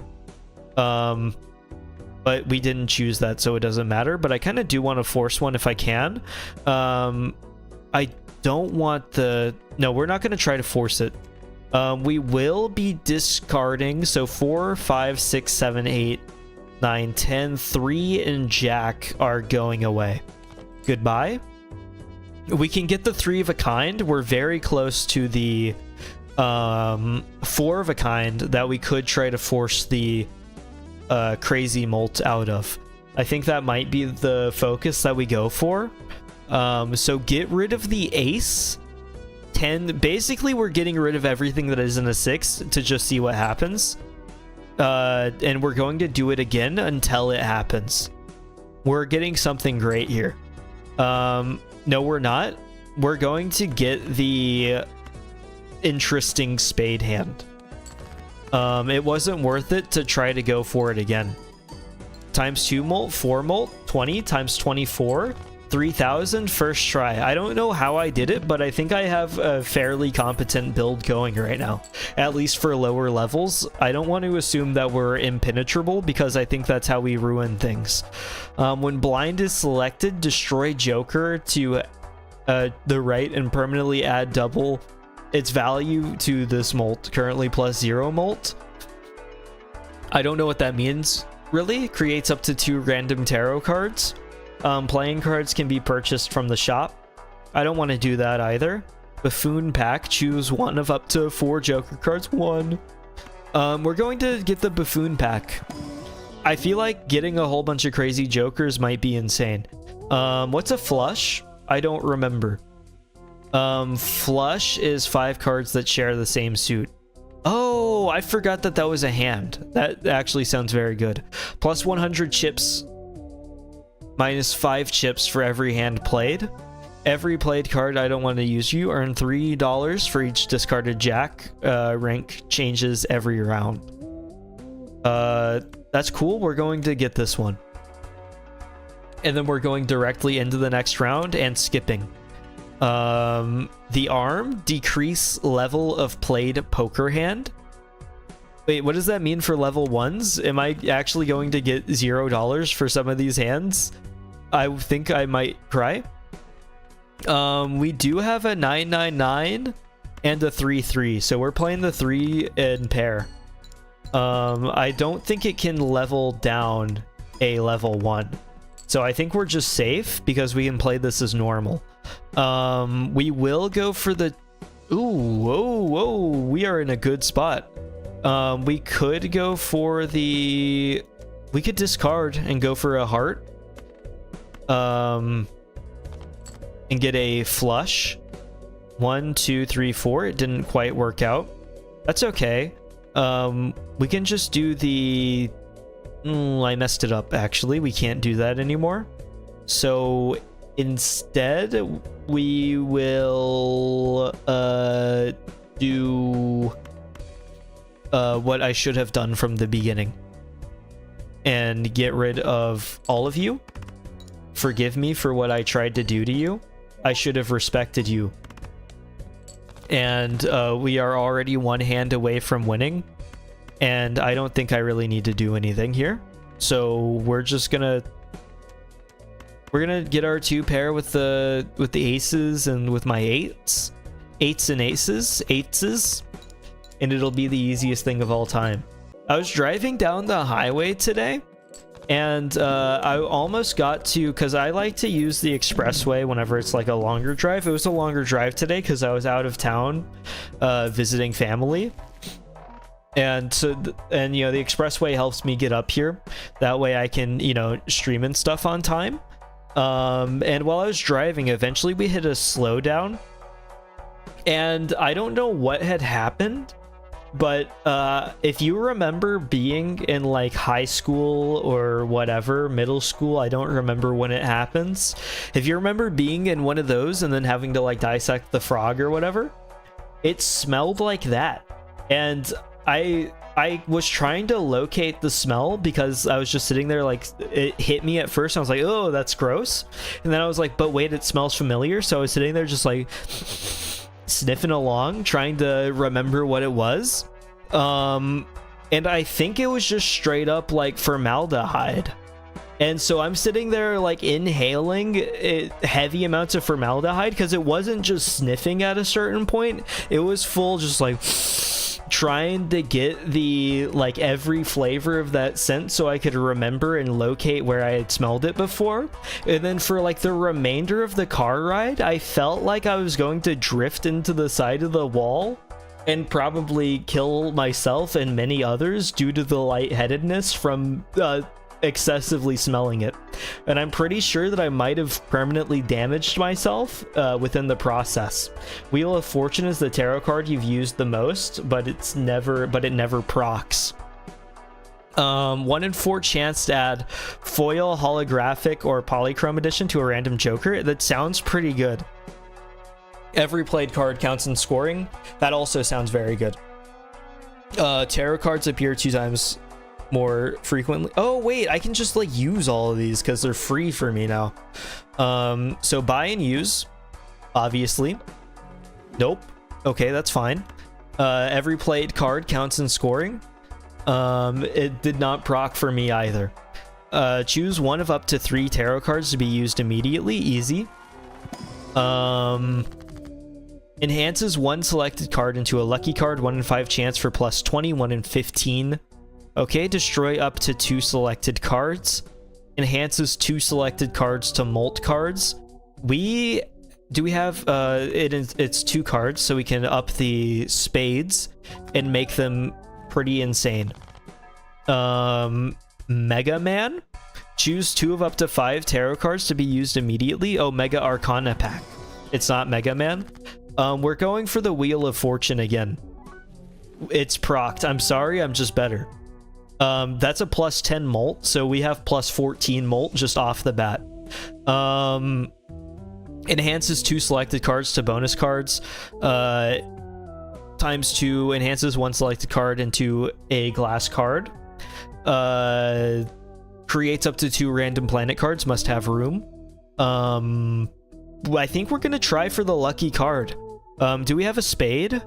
But we didn't choose that, so it doesn't matter. But I kind of do want to force one if I can. I don't want the... No, we're not going to try to force it. We will be discarding. So 4, 5, 6, 7, 8, 9, 10. 3 and jack are going away. Goodbye. We can get the 3 of a kind. We're very close to the 4 of a kind that we could try to force the crazy molt out of. I think that might be the focus that we go for. So get rid of the ace. 10. Basically, we're getting rid of everything that isn't a 6 to just see what happens. And we're going to do it again until it happens. We're getting something great here. No, we're not. We're going to get the interesting spade hand. It wasn't worth it to try to go for it again. Times 2 molt, 4 molt, 20 times 24, 3,000 first try. I don't know how I did it, but I think I have a fairly competent build going right now, at least for lower levels. I don't want to assume that we're impenetrable because I think that's how we ruin things. When blind is selected, destroy Joker to the right and permanently add double its value to this molt, currently +0 molt. I don't know what that means, really. Creates up to 2 random tarot cards. Playing cards can be purchased from the shop. I don't want to do that either. Buffoon pack, choose 1 of up to 4 Joker cards. 1. We're going to get the Buffoon pack. I feel like getting a whole bunch of crazy Jokers might be insane. What's a flush? I don't remember. Flush is 5 cards that share the same suit. Oh, I forgot that that was a hand. That actually sounds very good. Plus 100 chips. Minus 5 chips for every hand played. Every played card I don't want to use you. Earn $3 for each discarded jack. Rank changes every round. That's cool. We're going to get this one. And then we're going directly into the next round and skipping. The arm, decrease level of played poker hand. Wait, what does that mean for level 1s? Am I actually going to get $0 for some of these hands? I think I might cry. We do have a 999 and a 3-3, so we're playing the 3 in pair. I don't think it can level down a level 1. So I think we're just safe because we can play this as normal. We will go for the... Ooh, whoa, whoa, we are in a good spot. We could go for the... We could discard and go for a heart. And get a flush. 1, 2, 3, 4. It didn't quite work out. That's okay. We can just do the... I messed it up, actually. We can't do that anymore. So instead, we will do what I should have done from the beginning. And get rid of all of you. Forgive me for what I tried to do to you. I should have respected you. And we are already 1 hand away from winning. And I don't think I really need to do anything here. So we're just gonna We're gonna get our 2 pair with the aces and with my 8s. 8s and aces, and it'll be the easiest thing of all time. I was driving down the highway today, and I almost got to, because I like to use the expressway whenever it's like a longer drive. It was a longer drive today because I was out of town visiting family. And so, and you know, the expressway helps me get up here. That way I can, you know, stream and stuff on time. And while I was driving, eventually we hit a slowdown. And I don't know what had happened, but if you remember being in like high school or whatever, middle school, I don't remember when it happens. If you remember being in one of those and then having to like dissect the frog or whatever, it smelled like that. And I was trying to locate the smell because I was just sitting there, like, it hit me at first. I was like, oh, that's gross. And then I was like, but wait, it smells familiar. So I was sitting there just like sniffing along, trying to remember what it was. And I think it was just straight up like formaldehyde. And so I'm sitting there like inhaling heavy amounts of formaldehyde because it wasn't just sniffing at a certain point. It was full just like trying to get the like every flavor of that scent so I could remember and locate where I had smelled it before. And then for like the remainder of the car ride, I felt like I was going to drift into the side of the wall and probably kill myself and many others due to the lightheadedness from excessively smelling it. And I'm pretty sure that I might have permanently damaged myself within the process. Wheel of Fortune is the tarot card you've used the most, but it never procs. 1 in 4 chance to add foil, holographic, or polychrome edition to a random joker. That sounds pretty good. Every played card counts in scoring. That also sounds very good. Tarot cards appear 2 times more frequently. Oh wait, I can just like use all of these because they're free for me now. So buy and use, obviously. Nope. Okay, that's fine. Every played card counts in scoring. It did not proc for me either. Choose 1 of up to 3 tarot cards to be used immediately. Easy. Enhances 1 selected card into a lucky card. 1 in 5 chance for plus 20. 1 in 15. Okay, destroy up to 2 selected cards. Enhances 2 selected cards to molt cards. We have it's 2 cards, so we can up the spades and make them pretty insane. Mega Man. Choose 2 of up to 5 tarot cards to be used immediately. Oh, Mega Arcana pack. It's not Mega Man. We're going for the Wheel of Fortune again. It's procced. I'm sorry, I'm just better. That's a plus 10 molt, so we have plus 14 molt just off the bat. Enhances 2 selected cards to bonus cards. Times 2 enhances 1 selected card into a glass card. Creates up to 2 random planet cards, must have room. I think we're gonna try for the lucky card. Do we have a spade?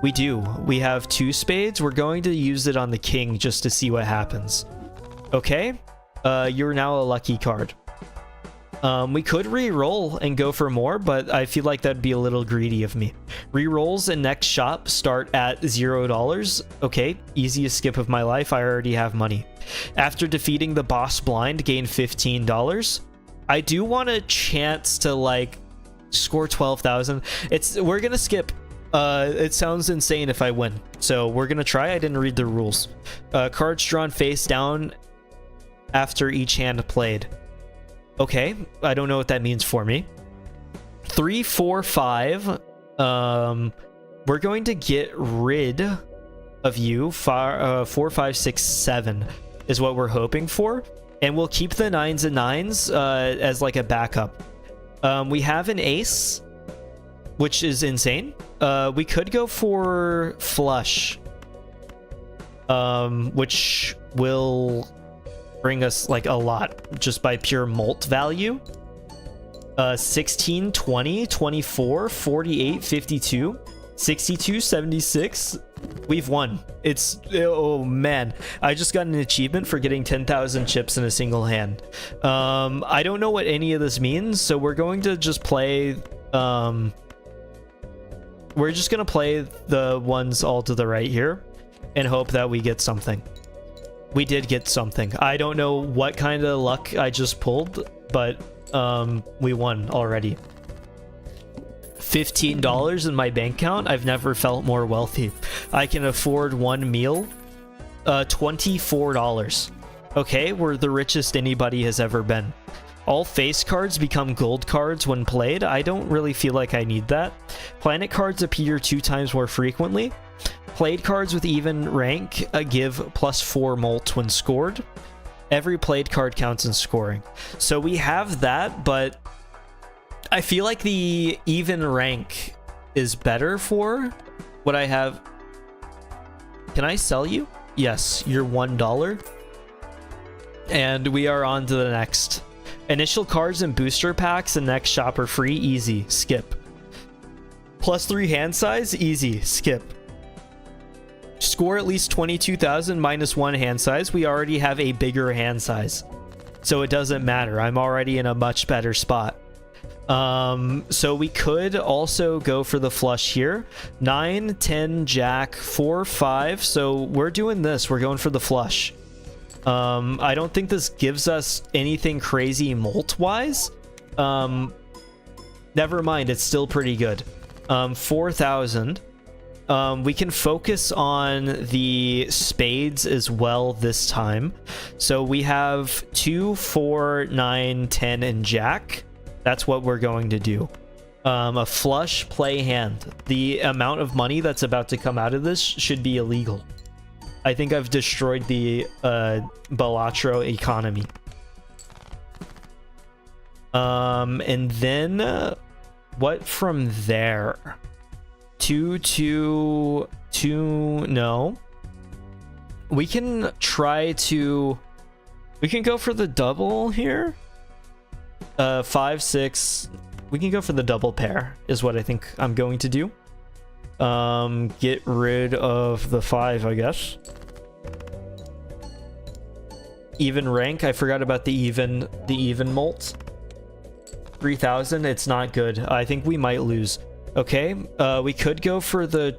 We do. We have 2 spades. We're going to use it on the king just to see what happens. Okay. You're now a lucky card. We could re-roll and go for more, but I feel like that'd be a little greedy of me. Re-rolls in next shop start at $0. Okay, easiest skip of my life. I already have money. After defeating the boss blind, gain $15. I do want a chance to like score 12,000. We're gonna skip. It sounds insane if I win, so we're gonna try. I didn't read the rules. Cards drawn face down after each hand played. Okay, I don't know what that means for me. 3, 4, 5. We're going to get rid of you. 4, 5, 6, 7 is what we're hoping for, and we'll keep the 9s and 9s as like a backup. We have an ace, which is insane. We could go for flush, which will bring us like a lot just by pure molt value. 16, 20, 24, 48, 52. 62, 76. We've won. It's, oh man, I just got an achievement for getting 10,000 chips in a single hand. I don't know what any of this means, so we're going to just play, we're just gonna play the ones all to the right here and hope that we get something. We did get something. I don't know what kind of luck I just pulled, but we won already. $15 in my bank account. I've never felt more wealthy. I can afford one meal. $24. Okay, we're the richest anybody has ever been. All face cards become gold cards when played. I don't really feel like I need that. Planet cards appear 2 times more frequently. Played cards with even rank give +4 molt when scored. Every played card counts in scoring. So we have that, but I feel like the even rank is better for what I have. Can I sell you? Yes, you're $1. And we are on to the next. Initial cards and booster packs and next shop are free. Easy. Skip. +3 hand size. Easy. Skip. Score at least 22,000 -1 hand size. We already have a bigger hand size, so it doesn't matter. I'm already in a much better spot. So we could also go for the flush here. 9, 10, jack, 4, 5. So we're doing this. We're going for the flush. I don't think this gives us anything crazy molt-wise. Never mind. It's still pretty good. 4,000. We can focus on the spades as well this time. So we have 2, 4, 9, 10, and jack. That's what we're going to do. A flush play hand. The amount of money that's about to come out of this should be illegal. I think I've destroyed the Balatro economy. And then what from there? 2, 2, 2, no. We can try to... We can go for the double here. 5, 6. We can go for the double pair, is what I think I'm going to do. Get rid of the 5, I guess. Even rank. I forgot about the even molt. 3,000. It's not good. I think we might lose. Okay, we could go for the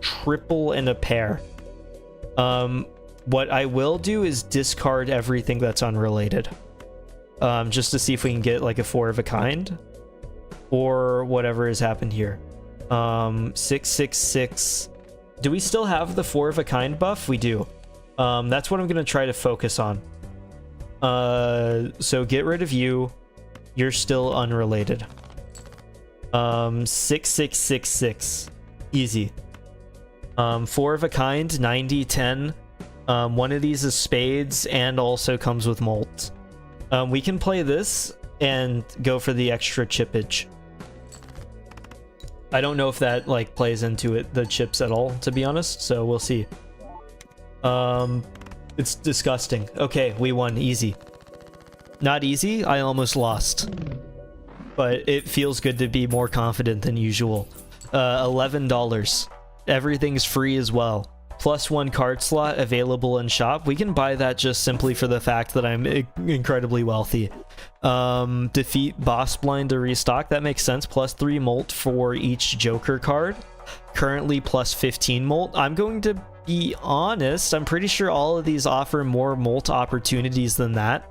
triple and a pair. What I will do is discard everything that's unrelated. Just to see if we can get like a 4 of a kind. Or whatever has happened here. 6, 6, 6. Do we still have the 4 of a kind buff? We do. That's what I'm going to try to focus on. So get rid of you. You're still unrelated. 6, 6, 6, 6. Easy. 4 of a kind, 90, 10. One of these is spades and also comes with molt. We can play this and go for the extra chippage. I don't know if that like plays into it, the chips at all, to be honest, so we'll see. It's disgusting. Okay, we won. Easy. Not easy. I almost lost. But it feels good to be more confident than usual. $11. Everything's free as well. +1 card slot available in shop. We can buy that just simply for the fact that I'm incredibly wealthy. Defeat boss blind to restock. That makes sense. +3 molt for each Joker card. Currently +15 molt. I'm going to be honest. I'm pretty sure all of these offer more molt opportunities than that.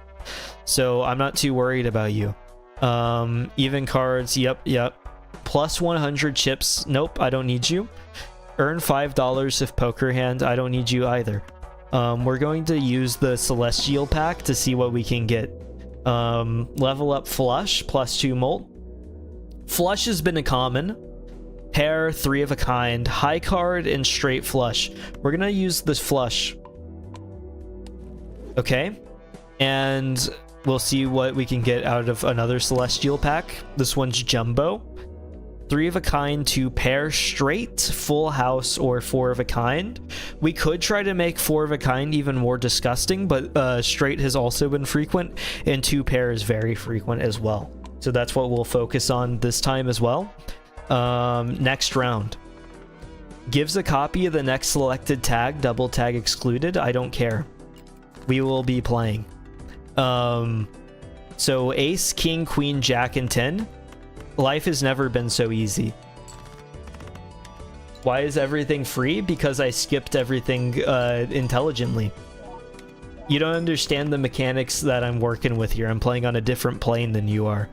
So I'm not too worried about you. Even cards. Yep. +100 chips. Nope, I don't need you. Earn $5 if poker hand. I don't need you either. We're going to use the Celestial pack to see what we can get. Level up flush, +2 molt. Flush has been a common. Pair, 3 of a kind, high card, and straight flush. We're gonna use this flush. Okay. And we'll see what we can get out of another Celestial pack. This one's jumbo. 3 of a kind, 2 pair, straight, full house, or 4 of a kind. We could try to make 4 of a kind even more disgusting, but straight has also been frequent, and 2 pair is very frequent as well. So that's what we'll focus on this time as well. Next round. gives a copy of the next selected tag, double tag excluded. I don't care. We will be playing. So ace, king, queen, jack, and 10. Life has never been so easy. Why is everything free? Because I skipped everything intelligently. You don't understand the mechanics that I'm working with here. I'm playing on a different plane than you are.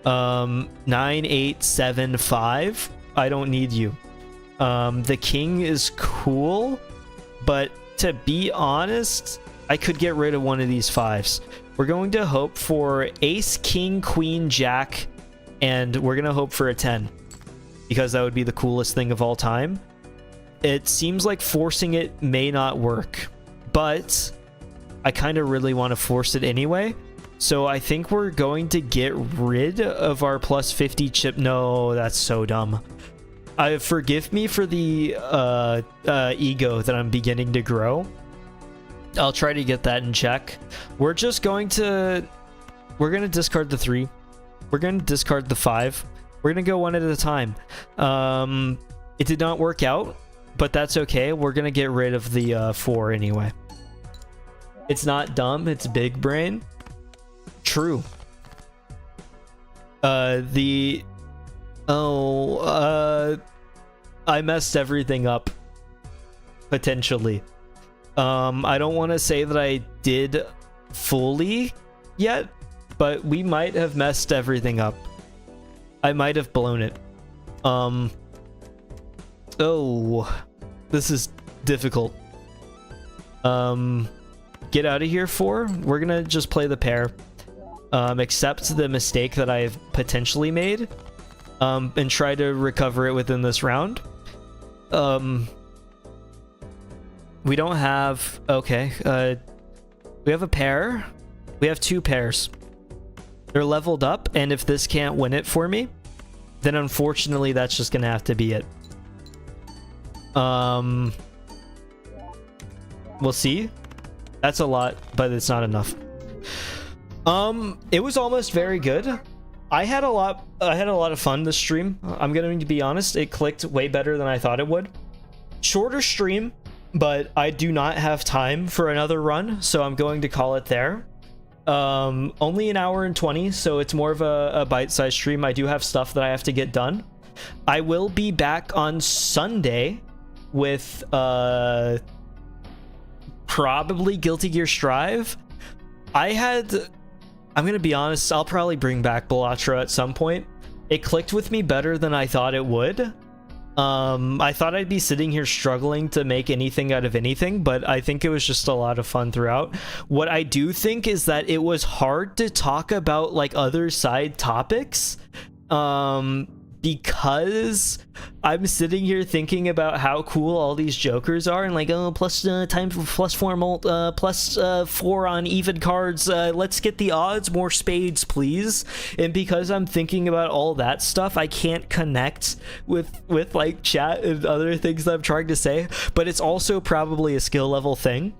9, 8, 7, 5. I don't need you. The king is cool, but to be honest, I could get rid of one of these 5s. We're going to hope for ace, king, queen, jack, and we're going to hope for a 10. Because that would be the coolest thing of all time. It seems like forcing it may not work, but I kind of really want to force it anyway. So I think we're going to get rid of our plus 50 chip. No, that's so dumb. Forgive me for the ego that I'm beginning to grow. I'll try to get that in check. We're just going to... We're going to discard the 3. We're going to discard the 5. We're going to go one at a time. It did not work out, but that's okay. We're going to get rid of the 4 anyway. It's not dumb. It's big brain. True. I messed everything up. Potentially. I don't want to say that I did fully yet, but we might have messed everything up. I might have blown it. Oh, this is difficult. Get out of here, 4. We're gonna just play the pair. Accept the mistake that I've potentially made. And try to recover it within this round. We don't have... Okay. We have a pair. We have 2 pairs. They're leveled up, and if this can't win it for me, then unfortunately that's just gonna have to be it. We'll see. That's a lot, but it's not enough. It was almost very good. I had a lot of fun this stream. I'm going to be honest, it clicked way better than I thought it would. Shorter stream, but I do not have time for another run, so I'm going to call it there. Only an hour and 20, so it's more of a bite-sized stream. I do have stuff that I have to get done. I will be back on Sunday with probably Guilty Gear Strive. I'm gonna be honest, I'll probably bring back Balatro at some point. It clicked with me better than I thought it would. I thought I'd be sitting here struggling to make anything out of anything, but I think it was just a lot of fun throughout. What I do think is that it was hard to talk about like other side topics, because I'm sitting here thinking about how cool all these jokers are, and like, oh, plus time for plus 4 molt, plus 4 on even cards. Let's get the odds, more spades, please. And because I'm thinking about all that stuff, I can't connect with like chat and other things that I'm trying to say. But it's also probably a skill level thing.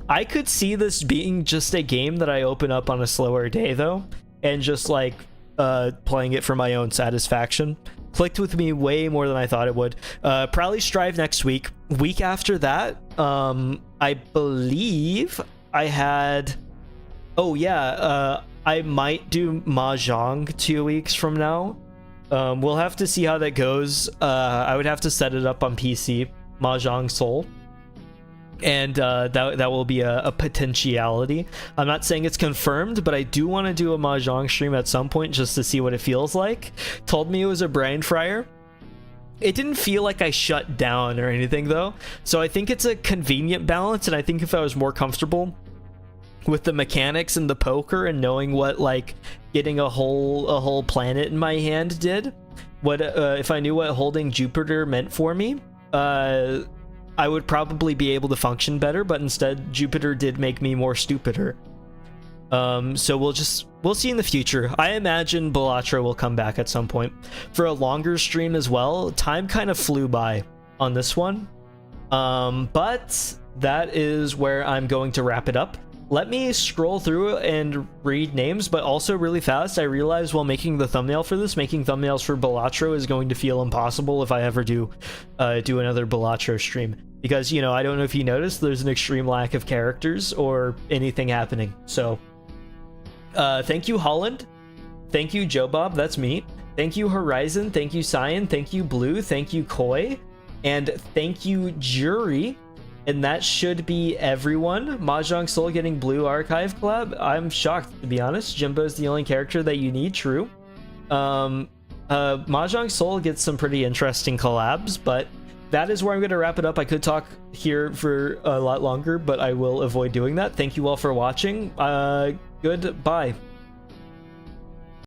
I could see this being just a game that I open up on a slower day though, and just like playing it for my own satisfaction. Clicked with me way more than I thought it would. Probably Strive next week. Week after that, I believe I had... Oh yeah, I might do Mahjong 2 weeks from now. We'll have to see how that goes. I would have to set it up on PC, Mahjong Soul. And that will be a potentiality. I'm not saying it's confirmed, but I do want to do a Mahjong stream at some point just to see what it feels like. Told me it was a brain fryer. It didn't feel like I shut down or anything though, so I think it's a convenient balance. And I think if I was more comfortable with the mechanics and the poker and knowing what like getting a whole planet in my hand did, what if I knew what holding Jupiter meant for me, I would probably be able to function better, but instead Jupiter did make me more stupider. So we'll see in the future. I imagine Balatro will come back at some point for a longer stream as well. Time kind of flew by on this one. But that is where I'm going to wrap it up. let me scroll through and read names, but also really fast, I realized while making the thumbnail for this, making thumbnails for Balatro is going to feel impossible if I ever do another Balatro stream. Because, you know, I don't know if you noticed, there's an extreme lack of characters or anything happening. So, thank you, Holland. Thank you, Joe Bob, that's me. Thank you, Horizon. Thank you, Cyan. Thank you, Blue. Thank you, Koi. And thank you, Jury. And that should be everyone. Mahjong Soul getting Blue Archive collab. I'm shocked, to be honest. Jimbo's the only character that you need, true. Mahjong Soul gets some pretty interesting collabs, but that is where I'm going to wrap it up. I could talk here for a lot longer, but I will avoid doing that. Thank you all for watching. Goodbye.